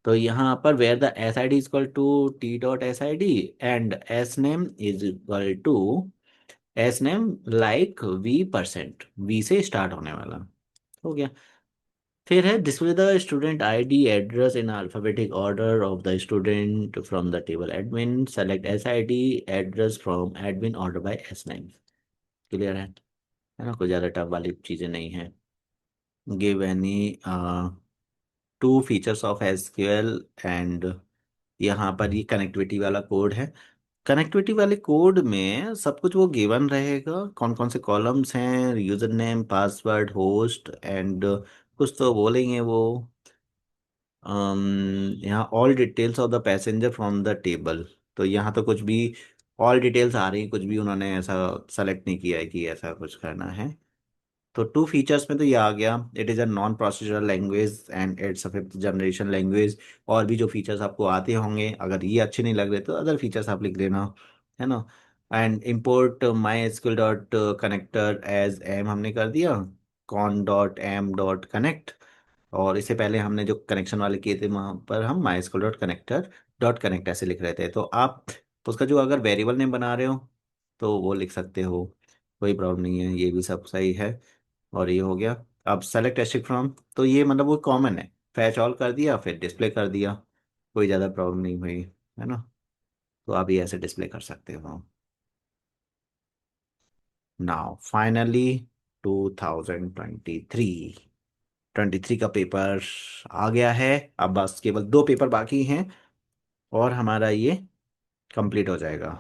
तो यहाँ पर where the S I D is equal to T dot S I D and S name is equal to S name like V%, V से स्टार्ट होने वाला। हो गया। फिर है display the student ID address in alphabetic order of the student from the table admin, select S I D address from admin order by S name. Clear है ना? कोई ज़्यादा टफ वाली चीज़ें नहीं है। Give any two features of SQL and यहाँ पर ये कनेक्टिविटी वाला कोड है। कनेक्टिविटी वाले कोड में सब कुछ वो गिवन रहेगा, कौन कौन से कॉलम्स हैं, user name, password, host and कुछ तो बोलेंगे वो। यहाँ all details of the passenger from the table. तो यहाँ तो कुछ भी ऑल डिटेल्स आ रही हैं, कुछ भी उन्होंने ऐसा सेलेक्ट नहीं किया है कि ऐसा कुछ करना है। तो टू फीचर्स में तो ये आ गया, it is a non procedural language and it's a fifth generation language. और भी जो फीचर्स आपको आते होंगे, अगर ये अच्छे नहीं लग रहे तो अदर फीचर्स आप लिख लेना, है ना? And import my SQL dot connector as M हमने कर दिया, con dot M dot connect. और इससे पहले हमने जो कनेक्शन वाले किए थे वहाँ पर हम माई SQL dot connector dot connect ऐसे लिख रहे थे। तो आप उसका जो अगर वेरिएबल नेम बना रहे हो तो वो लिख सकते हो, कोई प्रॉब्लम नहीं है, ये भी सब सही है। और ये हो गया। अब सेलेक्ट एस्ट्रिक फ्रॉम, तो ये मतलब वो कॉमन है, फैच ऑल कर दिया फिर डिस्प्ले कर दिया, कोई ज़्यादा प्रॉब्लम नहीं हुई, है ना? तो आप ये ऐसे डिस्प्ले कर सकते हो। नाउ फाइनली 2023, 23 का पेपर आ गया है। अब बस केवल दो पेपर बाकी हैं और हमारा ये कंप्लीट हो जाएगा।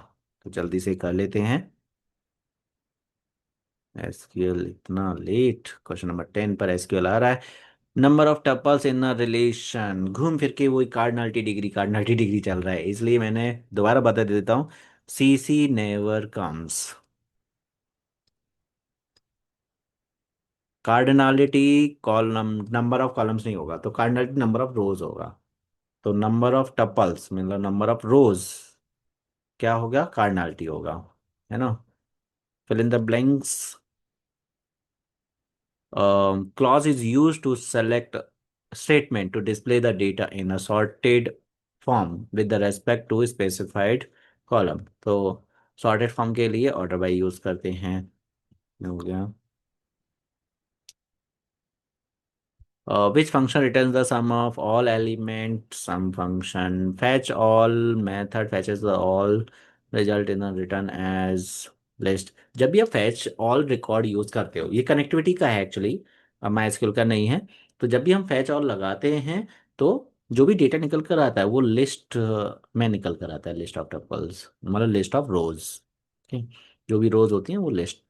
तो जल्दी से कर लेते हैं। एसक्यूएल इतना लेट, क्वेश्चन नंबर 10 पर एसक्यूएल आ रहा है। Number of tuples in a relation, घूम फिर के वही कार्डिनलिटी डिग्री चल रहा है, इसलिए मैंने दोबारा बता देता हूँ। C C never comes. Cardinality column, number of columns नहीं होगा, तो कार्डिनलिटी नंबर ऑफ रोज होगा। तो नंबर ऑफ टपल्स मतलब नंबर ऑफ रोज क्या होगा? कार्डिनलिटी होगा, है ना? Fill in the blanks. Clause is used to select statement to display the data in a sorted form with the respect to specified column। तो sorted form के लिए order by यूज करते हैं। हो गया। Which function returns the sum of all elements? Sum function. Fetch all method fetches the all result in a return as list। जब भी आप fetch all record यूज करते हो, ये कनेक्टिविटी का है एक्चुअली, MySQL का नहीं है। तो जब भी हम fetch all लगाते हैं तो जो भी डेटा निकल कर आता है वो लिस्ट में निकल कर आता है, लिस्ट ऑफ टपल्स मतलब लिस्ट ऑफ रोज। जो भी रोज होती हैं वो लिस्ट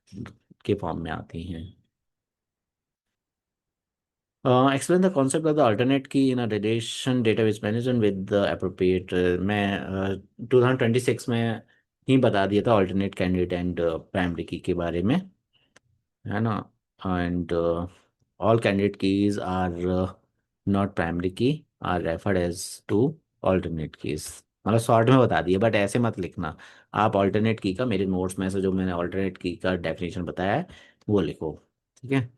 के फॉर्म में आती हैं। Explain the concept of the alternate key in a relation database management with the appropriate। मैं 2026 में ही बता दिया था alternate candidate एंड प्राइमरी की के बारे में, है ना? And all candidate keys are not primary key, are referred as to alternate keys. मतलब शॉर्ट में बता दिया, बट ऐसे मत लिखना। आप alternate की का मेरे नोट्स में से जो मैंने alternate की का डेफिनेशन बताया है वो लिखो, ठीक है?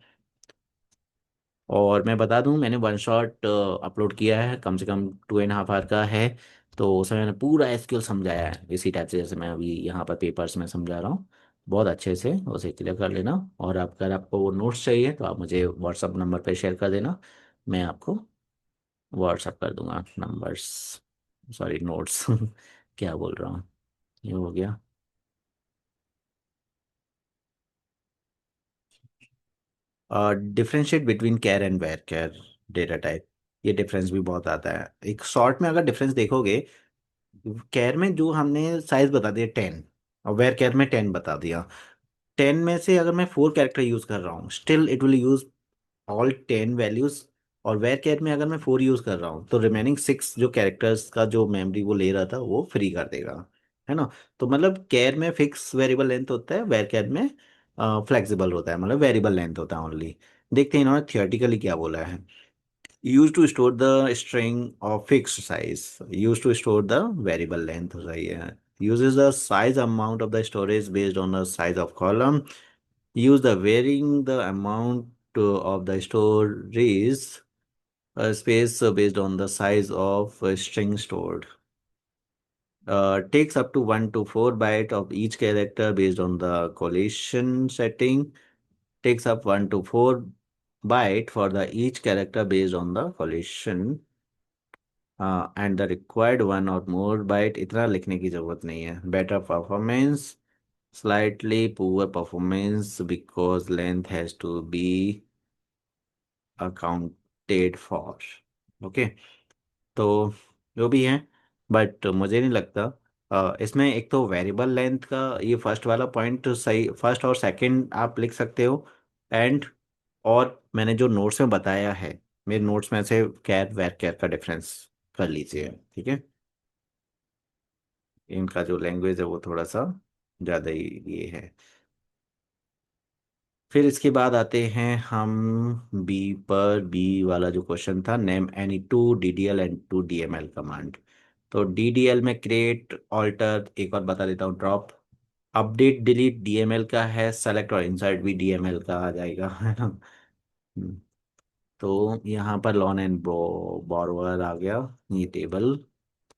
और मैं बता दूं, मैंने वन शॉट अपलोड किया है, कम से कम 2.5 आवर का है। तो उसमें मैंने पूरा एसक्यूएल समझाया है इसी टाइप से जैसे मैं अभी यहाँ पर पेपर्स में समझा रहा हूँ। बहुत अच्छे से उसे क्लियर कर लेना। और अगर आपको वो नोट्स चाहिए तो आप मुझे व्हाट्सअप नंबर पर शेयर कर देना, मैं आपको व्हाट्सअप कर दूंगा नंबर्स, सॉरी नोट्स क्या बोल रहा हूँ, ये हो गया। Differentiate between char and varchar data type, ये डिफरेंस भी बहुत आता है। एक शॉर्ट में अगर डिफरेंस देखोगे, कैर में जो हमने साइज बता दिया 10 और वेर कैर में 10 बता दिया। 10 में से अगर मैं 4 कैरेक्टर यूज कर रहा हूँ still it will use all 10 values. और वेर कैर में अगर मैं 4 यूज कर रहा हूँ तो रिमेनिंग 6 जो कैरेक्टर्स का जो मेमोरी वो ले रहा था वो फ्री कर देगा, है ना? तो मतलब कैर में फिक्स वेरिएबल लेंथ होता है, वेर कैर में फ्लेक्सिबल होता है, मतलब वेरिएबल लेंथ होता है ओनली। देखते हैं इन्होंने थियोरेटिकली क्या बोला है। Used to store the string of fixed size, used to store the variable length सही है। Uses the size amount of the storage based on the size of column, use the varying the amount of the storage space based on the size of string stored. Takes up to 1 to 4 byte of each character based on the collation setting. Takes up 1 to 4 byte for the each character based on the collation. And the required one or more byte इतना लिखने की जरूरत नहीं है. Better performance, slightly poor performance because length has to be accounted for. Okay, तो जो भी है, बट मुझे नहीं लगता इसमें एक तो वेरिएबल लेंथ का ये फर्स्ट वाला पॉइंट सही, फर्स्ट और सेकंड आप लिख सकते हो. एंड और मैंने जो नोट्स में बताया है, मेरे नोट्स में से कैर वेर कैर का डिफरेंस कर लीजिए, ठीक है. इनका जो लैंग्वेज है वो थोड़ा सा ज़्यादा ही ये है. फिर इसके बाद आते हैं हम बी पर. बी वाला जो क्वेश्चन था, name any two DDL and two DML command. तो डीडीएल में क्रिएट, ऑल्टर, एक और बता देता हूँ, ड्रॉप, अपडेट, डिलीट. डीएमएल का है सेलेक्ट और इंसर्ट, भी डीएमएल का आ जाएगा, है ना. हम्म, तो यहाँ पर लॉन एंड बोरोवर आ गया, ये टेबल.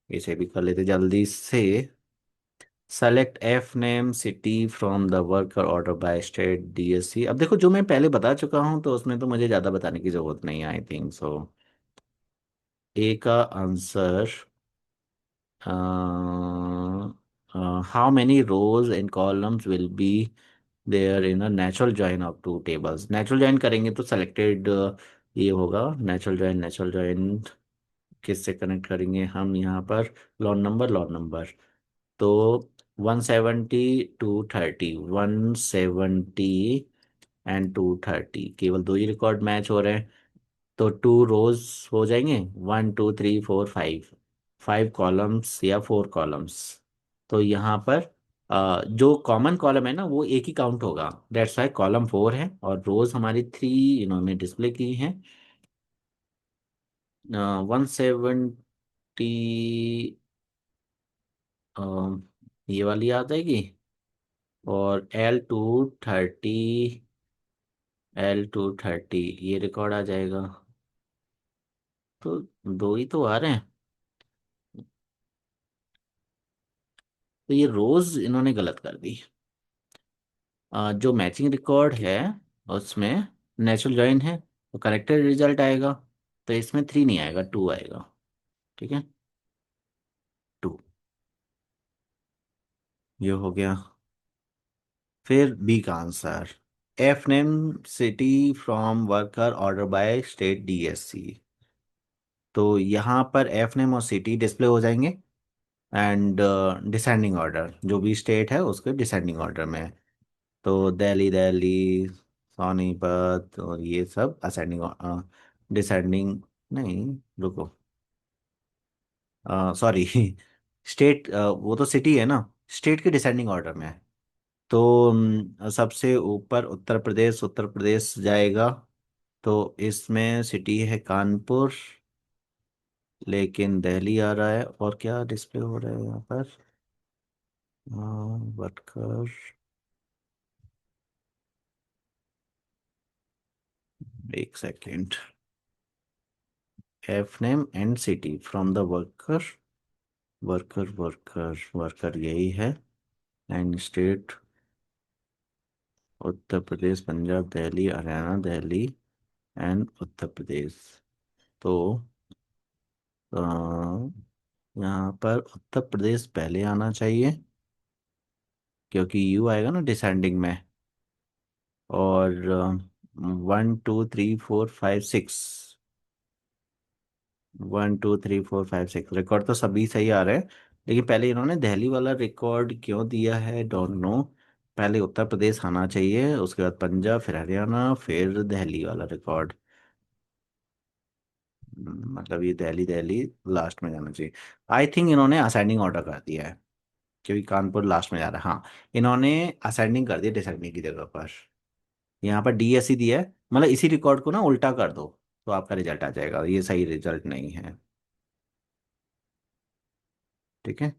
इसे भी कर लेते जल्दी से. Select F name city from the worker order by state DSC. अब देखो, जो मैं पहले बता चुका हूँ तो उसमें तो मुझे ज़्यादा बताने की जरूरत नहीं है, आई थिंक सो. ए का answer, how many rows and columns will be there in a natural join of two tables. Natural join करेंगे तो सेलेक्टेड ये होगा. नेचुरल जॉइन किससे कनेक्ट करेंगे हम यहाँ पर? Lawn number. तो 170 230, 170 एंड 230, केवल दो ही रिकॉर्ड मैच हो रहे हैं. तो टू रोज हो जाएंगे, 1 2 3 4 5, 5 कॉलम्स या 4 कॉलम्स. तो यहाँ पर जो कॉमन कॉलम है ना वो एक ही काउंट होगा, दैट्स वाई कॉलम 4 है. और रोज हमारी 3 इन्होंने डिस्प्ले की हैं. 170 ये वाली आ जाएगी. और L230 ये रिकॉर्ड आ जाएगा. तो दो ही तो आ रहे हैं. तो ये रोज इन्होंने गलत कर दी. जो मैचिंग रिकॉर्ड है उसमें नेचुरल जॉइन है, तो करेक्टेड रिजल्ट आएगा. तो इसमें 3 नहीं आएगा, 2 आएगा. ठीक है, 2. ये हो गया. फिर बी का answer, F name city from worker order by state DSC. तो यहाँ पर एफ नेम और सिटी डिस्प्ले हो जाएंगे. एंड डिसेंडिंग ऑर्डर, जो भी स्टेट है उसके डिसेंडिंग ऑर्डर में है. तो दिल्ली दिल्ली, सोनीपत और ये सब असेंडिंग, डिसेंडिंग, नहीं, रुको, सॉरी, स्टेट, वो तो सिटी है ना, स्टेट के डिसेंडिंग ऑर्डर में है. तो सबसे ऊपर उत्तर प्रदेश जाएगा. तो इसमें सिटी है कानपुर, लेकिन दिल्ली आ रहा है. और क्या डिस्प्ले हो रहा है यहाँ पर? वर्कर, एक second. F name and city from the worker, worker यही है. And state Uttar Pradesh, Punjab, Delhi, Haryana, Delhi and Uttar Pradesh. तो यहाँ पर उत्तर प्रदेश पहले आना चाहिए, क्योंकि यू आएगा ना डिसेंडिंग में. और 1 2 3 4 5 6, 1 2 3 4 5 6 रिकॉर्ड तो सभी सही आ रहे हैं. लेकिन पहले इन्होंने दिल्ली वाला रिकॉर्ड क्यों दिया है, डोंट नो. पहले उत्तर प्रदेश आना चाहिए, उसके बाद पंजाब, फिर हरियाणा, फिर दिल्ली वाला रिकॉर्ड. मतलब ये दिल्ली दिल्ली लास्ट में जाना चाहिए. आई थिंक इन्होंने असेंडिंग ऑर्डर कर दिया है, क्योंकि कानपुर लास्ट में जा रहा है. हाँ, इन्होंने असेंडिंग कर दिया डिसेंडिंग की जगह पर. यहाँ पर डीएससी दिया है, मतलब इसी रिकॉर्ड को ना उल्टा कर दो तो आपका रिजल्ट आ जाएगा. ये सही रिजल्ट नहीं है. ठीक है.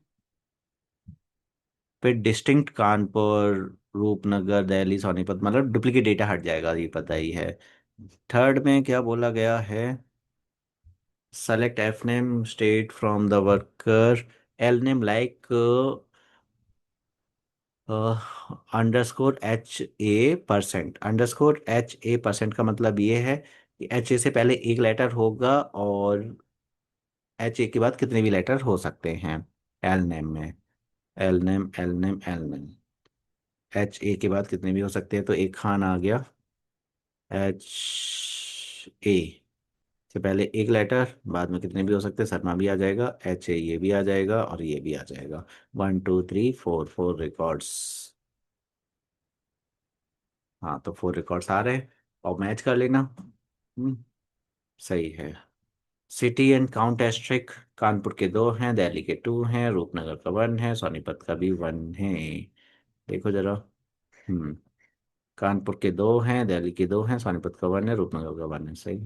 फिर डिस्टिंक्ट कानपुर, रूपनगर, दिल्ली, सोनीपत, मतलब डुप्लीकेट डेटा हट जाएगा, ये पता ही है. थर्ड में क्या बोला गया है? Select F name state from the worker, L name like underscore HA%। Underscore HA% का मतलब ये है कि HA से पहले एक लेटर होगा और HA के बाद कितने भी लेटर हो सकते हैं एल नेम में। L name, L name, L name, HA के बाद कितने भी हो सकते हैं, तो एक खान आ गया। HA से पहले एक लेटर, बाद में कितने भी हो सकते हैं, शर्मा भी आ जाएगा, HA ये भी आ जाएगा और ये भी आ जाएगा। 1 2 3 4, 4 रिकॉर्ड्स। हाँ, तो 4 रिकॉर्ड्स आ रहे हैं और मैच कर लेना। सही है। City and count asterisk, Kanpur के 2 हैं, दिल्ली के 2 हैं, रूपनगर का 1 है, सोनीपत का भी 1 है। देखो जरा। हम्म कानपुर के 2 हैं, दिल्ली के 2 हैं, सोनीपत का 1 है, रूपनगर का 1 है। सही।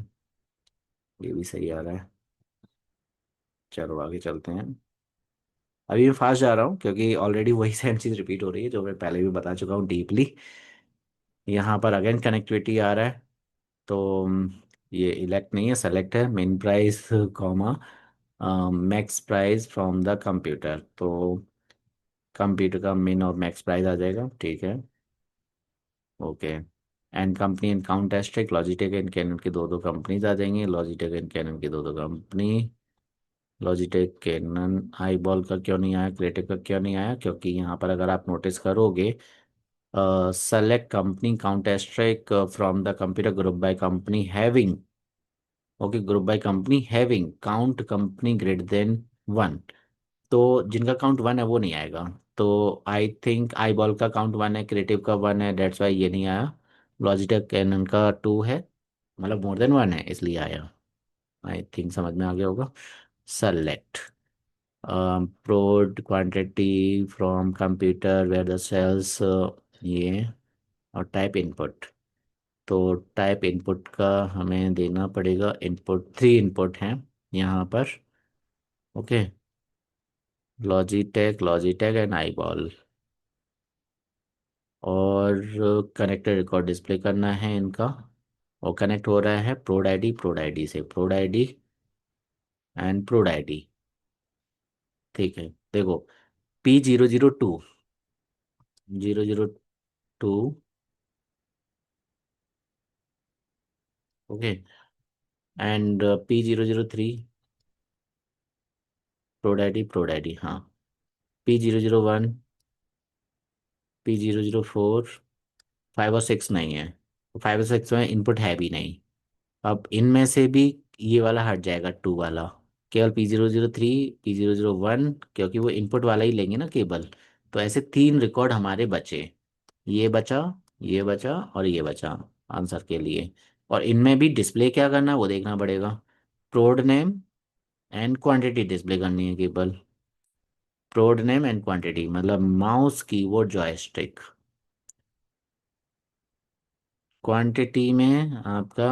ये भी सही आ रहा है। चलो आगे चलते हैं। अभी मैं फास्ट जा रहा हूँ क्योंकि ऑलरेडी वही सेम चीज़ रिपीट हो रही है जो मैं पहले भी बता चुका हूँ डीपली। यहाँ पर अगेन कनेक्टिविटी आ रहा है। तो ये इलेक्ट नहीं है, सेलेक्ट है। Min price comma max price from the computer, तो कंप्यूटर का मिन और मैक्स प्राइस आ जाएगा। ठीक है। Okay. And company and count asterisk, Logitech and Canon की दो दो कंपनीज आ जाएंगी, लॉजिटेक एंड कैनन की दो दो company. Logitech Canon, iBall का क्यों नहीं आया, क्रिएटिव का क्यों नहीं आया? क्योंकि यहाँ पर अगर आप नोटिस करोगे, select company count asterisk from the computer group by company having. Okay, group by company having count company greater than 1। तो जिनका काउंट 1 है वो नहीं आएगा। तो आई थिंक आई बॉल का काउंट 1 है, क्रिएटिव का 1 है, डेट्स वाई ये नहीं आया। लॉजिटेक कैनन का 2 है, मतलब मोर देन 1 है इसलिए आया। आई थिंक समझ में आ गया होगा। Select prod quantity from computer where the sales, ये, और टाइप इनपुट। तो टाइप इनपुट का हमें देना पड़ेगा इनपुट, 3 इनपुट हैं यहाँ पर। Okay. Logitech, Logitech and eye ball. और कनेक्टेड रिकॉर्ड डिस्प्ले करना है इनका। और कनेक्ट हो रहा है प्रोड आईडी से, प्रोड आईडी एंड प्रोड आईडी। ठीक है। देखो, P002, 002। ओके। एंड P003, प्रोड आईडी हाँ। P001, P004, 5 और 6 नहीं है। 5 और 6 में इनपुट है भी नहीं। अब इनमें से भी ये वाला हट जाएगा, 2 वाला। केवल P003, P001, क्योंकि वो इनपुट वाला ही लेंगे ना केबल। तो ऐसे 3 रिकॉर्ड हमारे बचे। ये बचा, ये बचा और ये बचा आंसर के लिए। और इनमें भी डिस्प्ले क्या करना है वो देखना पड़ेगा। प्रोड नेम एंड क्वांटिटी डिस्प्ले करनी है केबल। प्रोड नेम एंड क्वांटिटी मतलब माउस कीबोर्ड जॉयस्टिक। क्वांटिटी में आपका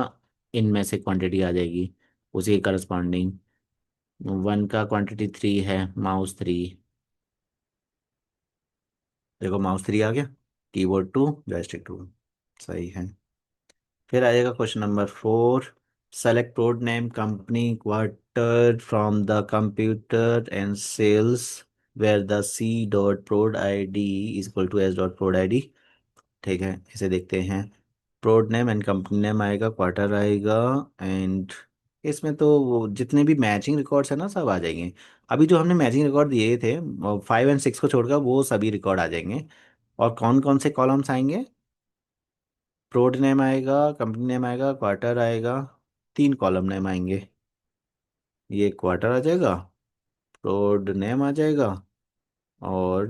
इनमें से क्वांटिटी आ जाएगी उसी के करस्पॉन्डिंग। 1 का क्वांटिटी 3 है, माउस 3। देखो माउस 3 आ गया, कीबोर्ड 2, जॉयस्टिक 2। सही है। फिर आ जाएगा question number 4। Select prod name company quarter from the computer and sales where the C.PROD ID is equal to S.PROD ID। ठीक है, इसे देखते हैं। Prod name and company name आएगा, क्वार्टर आएगा, एंड इसमें तो वो जितने भी मैचिंग रिकॉर्ड्स है ना सब आ जाएंगे। अभी जो हमने मैचिंग रिकॉर्ड दिए थे 5 और 6 को छोड़कर वो सभी रिकॉर्ड आ जाएंगे। और कौन कौन से कॉलम्स आएंगे? प्रोड नेम आएगा, कंपनी नेम आएगा, क्वार्टर आएगा। 3 कॉलम नेम आएंगे। ये क्वार्टर आ जाएगा, प्रोड नेम आ जाएगा, और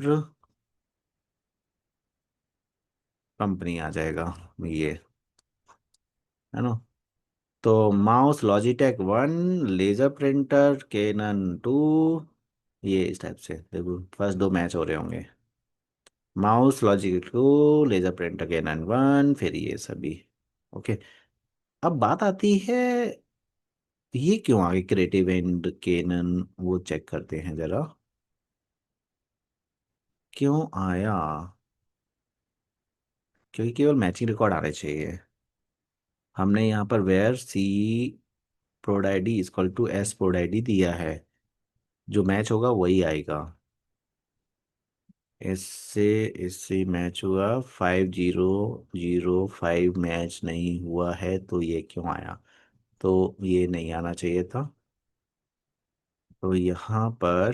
कंपनी आ जाएगा। ये है ना। तो mouse Logitech 1, laser printer Canon 2। ये इस टाइप से देखो, फर्स्ट 2 मैच हो रहे होंगे। Mouse Logitech 2, laser printer Canon 1, फिर ये सभी। ओके। अब बात आती है, ये क्यों आगे क्रिएटिव एंड कैनन, वो चेक करते हैं जरा। क्यों आया? क्योंकि केवल मैचिंग रिकॉर्ड आने चाहिए। हमने यहाँ पर where C prod ID equal to S prod ID दिया है, जो मैच होगा वही आएगा। इससे इससे मैच हुआ 5005 मैच नहीं हुआ है, तो ये क्यों आया? तो ये नहीं आना चाहिए था। तो यहाँ पर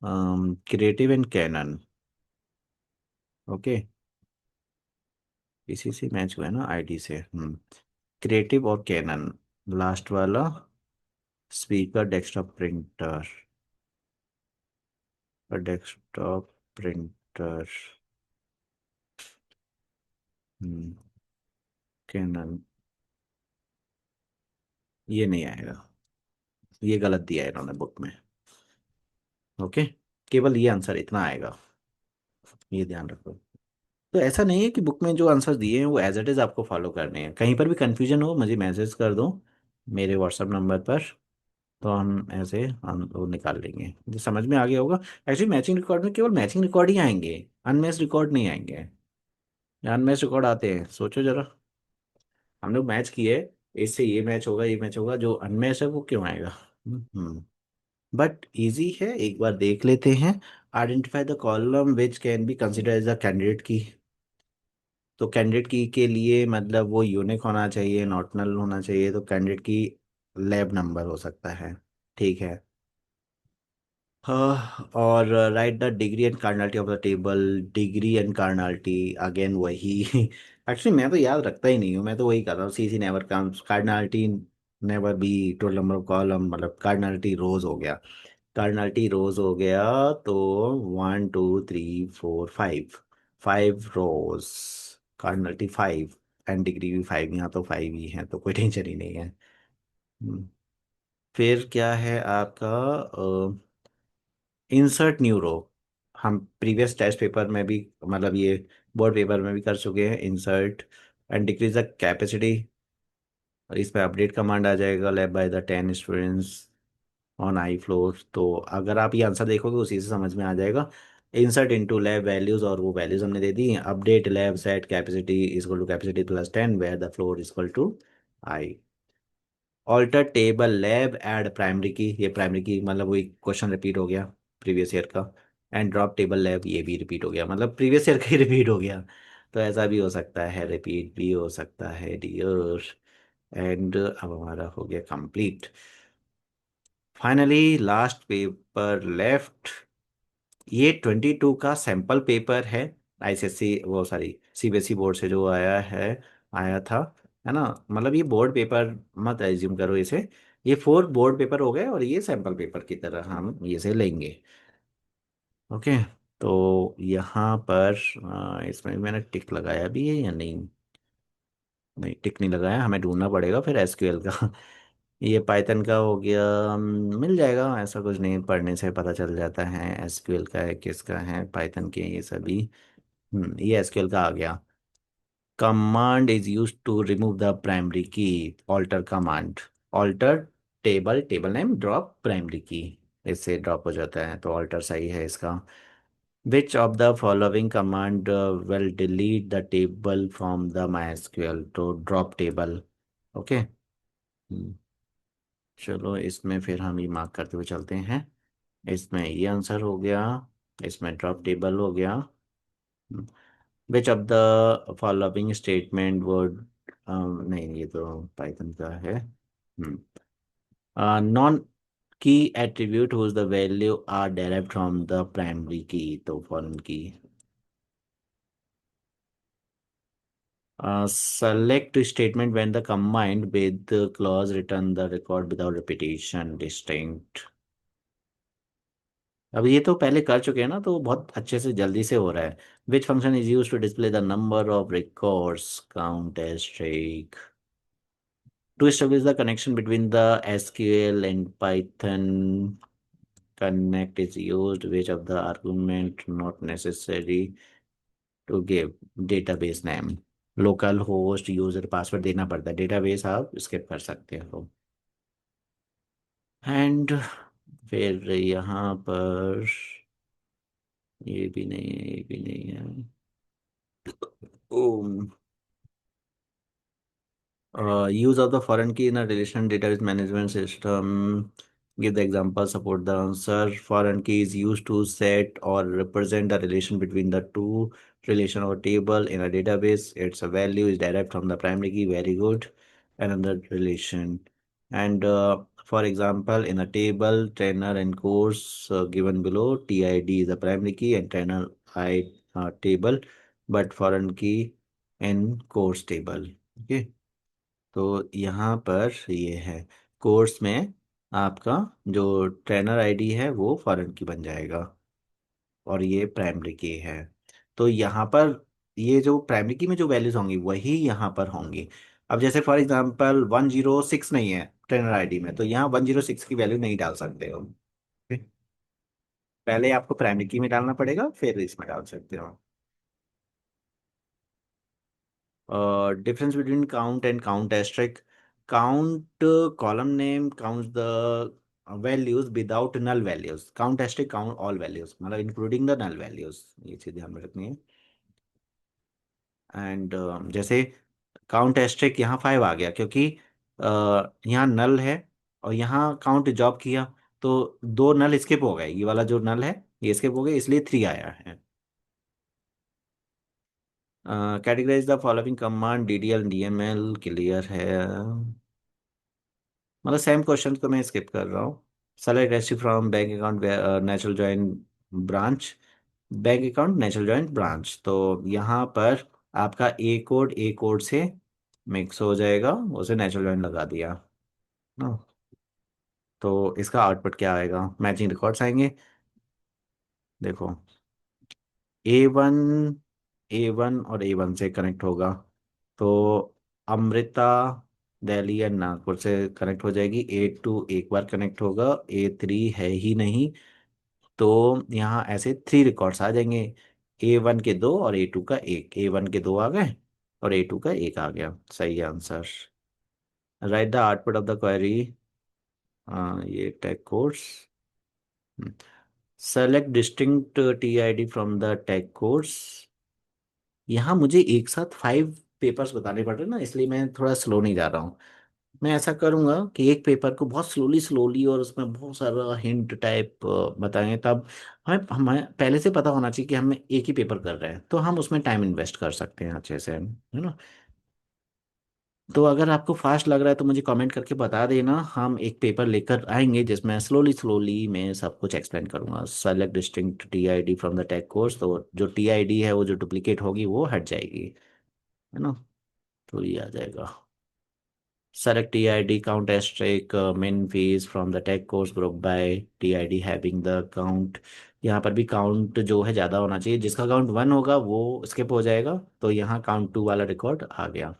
क्रिएटिव एंड कैनन, ओके, इसी से मैच हुआ है ना आईडी से। क्रिएटिव और कैनन, लास्ट वाला speaker desktop printer, desktop printer, Canon, ये नहीं आएगा, ये गलत दिया है इन्होंने बुक में। ओके, केवल ये आंसर इतना आएगा, ये ध्यान रखो। तो ऐसा नहीं है कि बुक में जो आंसर दिए हैं वो एज इट इज़ आपको फॉलो करने हैं। कहीं पर भी कंफ्यूजन हो मुझे मैसेज कर दो मेरे व्हाट्सएप नंबर पर, तो हम ऐसे हम वो निकाल लेंगे, मुझे समझ में आ गया होगा। एक्चुअली मैचिंग रिकॉर्ड में केवल मैचिंग रिकॉर्ड ही आएंगे, अनमैच रिकॉर्ड नहीं आएंगे। अनमैच रिकॉर्ड आते हैं, सोचो जरा, हम लोग मैच किए, इससे ये मैच होगा ये मैच होगा, जो अनमैच है वो क्यों आएगा? हम्म। बट इजी है, एक बार देख लेते हैं। Identify the column which can be consider as a candidate key. तो कैंडिडेट की के लिए मतलब वो यूनिक होना चाहिए, नॉट नल होना चाहिए, तो कैंडिडेट की लैब नंबर हो सकता है, ठीक है। हाँ, और write the degree and cardinality of the table, degree and cardinality, again वही। एक्चुअली मैं तो याद रखता ही नहीं हूँ, मैं तो वही कर रहा हूँ, C C never comes, cardinality never be, total number of column, मतलब कार्नल्टी रोज हो गया, कार्नल्टी रोज हो गया। तो 1 2 3 4 5, 5 रोज, कार्नल्टी 5, एंड डिग्री भी 5, यहाँ तो 5 ही है, तो कोई टेंशन ही नहीं है। हम्म, फिर क्या है आपका, इंसर्ट न्यू रो। हम प्रीवियस टेस्ट पेपर में भी, मतलब ये बोर्ड पेपर में भी कर चुके हैं, insert and decrease the capacity. इस पे अपडेट कमांड आ जाएगा, lab by the 10 students on I floor. तो अगर आप ये आंसर देखोगे उसी से समझ में आ जाएगा। इंसर्ट इनटू लैब वैल्यूज, और वो वैल्यूज हमने दे दी। Update lab set capacity equal to capacity plus 10 where the floor equal to I. Alter table lab add primary key, ये प्राइमरी की मतलब वही क्वेश्चन रिपीट हो गया प्रीवियस ईयर का। एंड ड्रॉप टेबल लैब, ये भी रिपीट हो गया, मतलब प्रीवियस ईयर का ही रिपीट हो गया। तो ऐसा भी हो सकता है, रिपीट भी हो सकता है डियर। एंड अब हमारा हो गया complete. Finally last paper left. ये 22 का सैंपल पेपर है, आईसीएससी वो सॉरी सीबीएसई बोर्ड से जो आया है, आया था, है ना। मतलब ये बोर्ड पेपर मत एज्यूम करो इसे, ये 4 बोर्ड पेपर हो गए और ये सैंपल पेपर की तरह हम ये से लेंगे। ओके, तो यहाँ पर इसमें भी मैंने टिक लगाया भी है या नहीं? नहीं, टिक नहीं लगाया, हमें ढूंढना पड़ेगा फिर एसक्यूएल का। ये पाइथन का हो गया, मिल जाएगा, ऐसा कुछ नहीं, पढ़ने से पता चल जाता है एसक्यूएल का है किसका है, पाइथन के ये सभी। ये एसक्यूएल का आ गया। Command is use to remove the primary key, alter command, alter table, table name drop primary key, इससे ड्रॉप हो जाता है, तो ऑल्टर सही है इसका। विच of the following command will delete the table from the my SQL, तो ड्रॉप टेबल, ओके। चलो इसमें फिर हम ये मार्क करते हुए चलते हैं। इसमें ये आंसर हो गया, इसमें ड्रॉप टेबल हो गया। Which of the following statement word, नहीं ये तो पाइथन का है। Non key attribute whose the value are derived from the primary key, तो फॉरेन की। Select statement when the combined with the clause return the record without repetition distinct। अब ये तो पहले कर चुके हैं ना, तो बहुत अच्छे से जल्दी से हो रहा है। Which function is use to display the number of records count as string, to establish the connection between the SQL and Python connect is used, which of the argument not necessary to give database name, local host user password देना पड़ता है, डेटाबेस आप स्किप कर सकते हो। एंड फिर यहाँ पर ये भी नहीं है, ये भी नहीं है। Use of the foreign key in a relation database management system. Give the example, support the answer. Foreign key is used to set or represent the relation between the two relation or table in a database. Its a value is derived from the primary key. Very good. Another relation. And for example, in a table, trainer and course given below, TID is the primary key and trainer I table, but foreign key in course table. Okay. तो यहाँ पर ये है कोर्स में आपका जो ट्रेनर आईडी है वो फॉरेन की बन जाएगा और ये प्राइमरी की है। तो यहाँ पर ये जो प्राइमरी की में जो वैल्यूज होंगी वही यहाँ पर होंगी। अब जैसे फॉर एग्जांपल 106 नहीं है ट्रेनर आईडी में, तो यहाँ 106 की वैल्यू नहीं डाल सकते हो। ठीक? पहले आपको प्राइमरी की में डालना पड़ेगा फिर इसमें डाल सकते हो। Difference between count and count asterisk. Count column name counts the values without null values. Count asterisk count all values, मतलब including the null values। ये चीज ध्यान में रखनी है। एंड जैसे काउंट एस्ट्रिक यहाँ 5 आ गया क्योंकि यहाँ नल है और यहाँ काउंट जॉब किया, तो दो नल स्किप हो गए। ये वाला जो नल है ये स्किप हो गया, इसलिए 3 आया है। Categorize the following command DDL DML clear है, मतलब सेम क्वेश्चन को मैं स्किप कर रहा हूँ। Select receipt from bank account natural joint branch. Bank account natural joint branch, तो यहाँ पर आपका ए कोड से मिक्स हो जाएगा, उसे नेचुरल जॉइंट लगा दिया ना। तो इसका आउटपुट क्या आएगा, मैचिंग रिकॉर्ड्स आएंगे। देखो A1 A1 और A1 से कनेक्ट होगा, तो अमृता दिल्ली या नागपुर से कनेक्ट हो जाएगी। A2 एक बार कनेक्ट होगा, A3 है ही नहीं, तो यहाँ ऐसे 3 रिकॉर्ड्स आ जाएंगे। A1 के 2 और A2 का 1, A1 के 2 आ गए और A2 का 1 आ गया। सही answer. Write the output of the query. ये tag codes. Select distinct TID from the tag codes. यहाँ मुझे एक साथ 5 पेपर्स बताने पड़ रहे हैं ना, इसलिए मैं थोड़ा स्लो नहीं जा रहा हूँ। मैं ऐसा करूंगा कि एक पेपर को बहुत स्लोली स्लोली और उसमें बहुत सारा हिंट टाइप बताएंगे, तब हमें हमें पहले से पता होना चाहिए कि हम एक ही पेपर कर रहे हैं, तो हम उसमें टाइम इन्वेस्ट कर सकते हैं अच्छे से, है ना। तो अगर आपको फास्ट लग रहा है तो मुझे कमेंट करके बता देना, हम एक पेपर लेकर आएंगे जिसमें स्लोली स्लोली मैं सब कुछ एक्सप्लेन करूंगा। Select distinct TID from the tag course, तो जो TID है वो जो डुप्लीकेट होगी वो हट जाएगी, है ना। तो ये आ जाएगा। Select TID count asterisk min fees from the tech course group by TID having the count। यहाँ पर भी काउंट जो है ज़्यादा होना चाहिए, जिसका काउंट 1 होगा वो स्किप हो जाएगा, तो यहाँ काउंट 2 वाला रिकॉर्ड आ गया।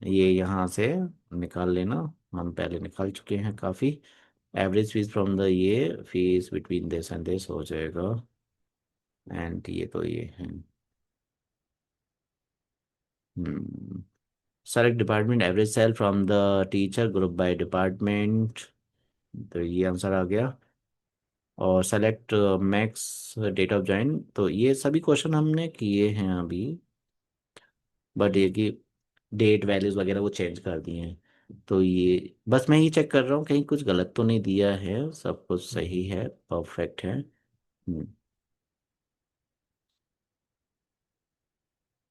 ये यहाँ से निकाल लेना, हम पहले निकाल चुके हैं काफ़ी। एवरेज फीस फ्रॉम द ये fees between this and this हो जाएगा। एंड ये तो ये है। Select department average sale from the teacher group by department, तो ये आंसर आ गया। और select max date of join, तो ये सभी क्वेश्चन हमने किए हैं अभी, बट ये कि डेट वैल्यूज वगैरह वो चेंज कर दिए हैं। तो ये बस मैं ये चेक कर रहा हूँ कहीं कुछ गलत तो नहीं दिया है, सब कुछ सही है, परफेक्ट है।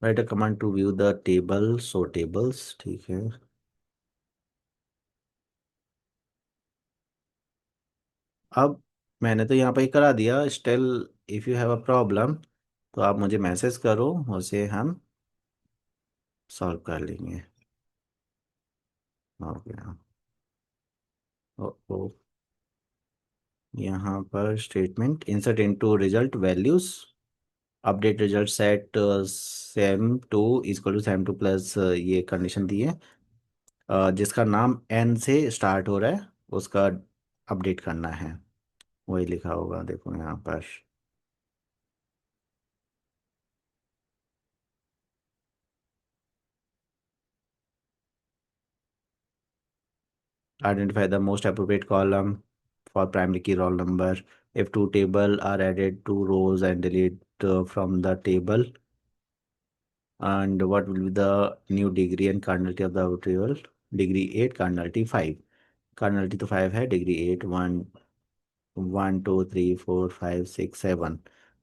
Write a command to view the table, so tables, ठीक है। अब मैंने तो यहाँ पे ही करा दिया। Still if you have a problem तो आप मुझे मैसेज करो, उसे हम सॉल्व कर लेंगे। हो गया। ओ, ओ, यहाँ पर statement insert into result values, update result set same to equal to same to plus, ये कंडीशन दी है। जिसका नाम एन से स्टार्ट हो रहा है उसका अपडेट करना है, वही लिखा होगा देखो यहाँ पर। Identify the most appropriate column for primary key roll number. If two table are added two rows and delete from the table, and what will be the new degree and cardinality of the table? Degree 8, cardinality 5। Cardinality तो 5 है, डिग्री 8, 1 1 2 3 4 5 6 7,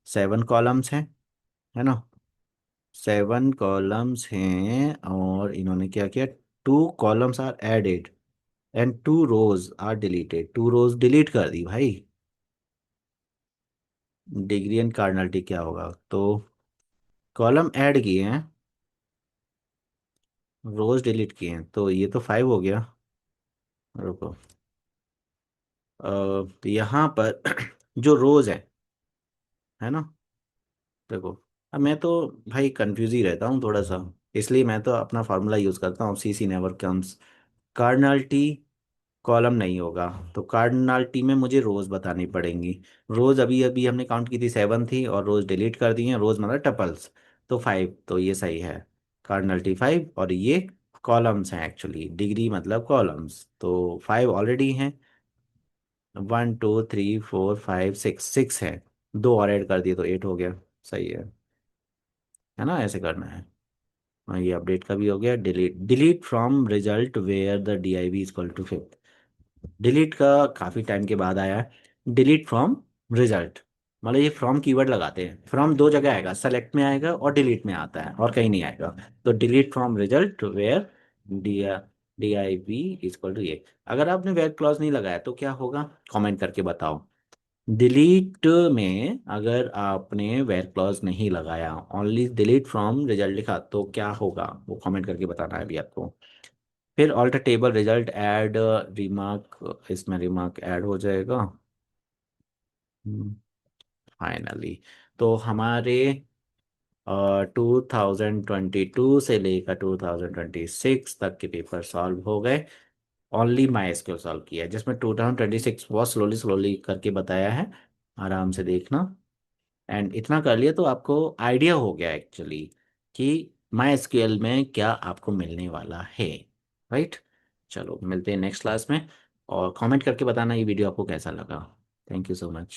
7 कॉलम्स हैं, है ना? 7 कॉलम्स हैं और इन्होंने क्या किया, 2 columns are added and 2 rows are deleted. 2 rows delete कर दी भाई। डिग्री एंड कार्डिनलिटी क्या होगा? तो कॉलम ऐड किए हैं, रोज डिलीट किए हैं, तो ये तो 5 हो गया। रुको, यहाँ पर जो रोज है ना, देखो, अब मैं तो भाई कंफ्यूज ही रहता हूँ थोड़ा सा, इसलिए मैं तो अपना फार्मूला यूज करता हूँ, सी सी नेवर कम्स। कार्डिनलिटी कॉलम नहीं होगा, तो कार्डिनलिटी में मुझे रोज बतानी पड़ेंगी। रोज अभी अभी हमने काउंट की थी 7 थी, और रोज डिलीट कर दी हैं, रोज मतलब टपल्स, तो 5, तो ये सही है। कार्डिनलिटी 5, और ये कॉलम्स हैं एक्चुअली, डिग्री मतलब कॉलम्स, तो 5 ऑलरेडी हैं। 1 2 3 4 5 6, 6 है, 2 और ऐड कर दिए तो 8 हो गया। सही है ना? ऐसे करना है। हाँ, ये अपडेट का भी हो गया। Delete, delete from result where the D I V is equal to 5। Delete का काफ़ी टाइम के बाद आया है। डिलीट फ्रॉम रिजल्ट, मतलब ये फ्रॉम कीवर्ड लगाते हैं। फ्रॉम दो जगह आएगा, सेलेक्ट में आएगा और डिलीट में आता है, और कहीं नहीं आएगा। तो delete from result where D D I V is equal to ये। अगर आपने वेयर क्लॉज नहीं लगाया तो क्या होगा, कमेंट करके बताओ। डिलीट में अगर आपने वेयर क्लॉज नहीं लगाया, ओनली डिलीट फ्रॉम रिजल्ट लिखा, तो क्या होगा वो कमेंट करके बताना है अभी आपको। फिर alter table result add remark, इसमें रिमार्क ऐड हो जाएगा फाइनली। तो हमारे 2022 से लेकर 2026 तक के पेपर सॉल्व हो गए। ओनली माई एसक्यूएल सॉल्व किया है, जिसमें 2026 बहुत स्लोली स्लोली करके बताया है, आराम से देखना। एंड इतना कर लिया तो आपको आइडिया हो गया एक्चुअली कि माई एसक्यूएल में क्या आपको मिलने वाला है। राइट? चलो मिलते हैं नेक्स्ट क्लास में, और कमेंट करके बताना ये वीडियो आपको कैसा लगा। Thank you so much.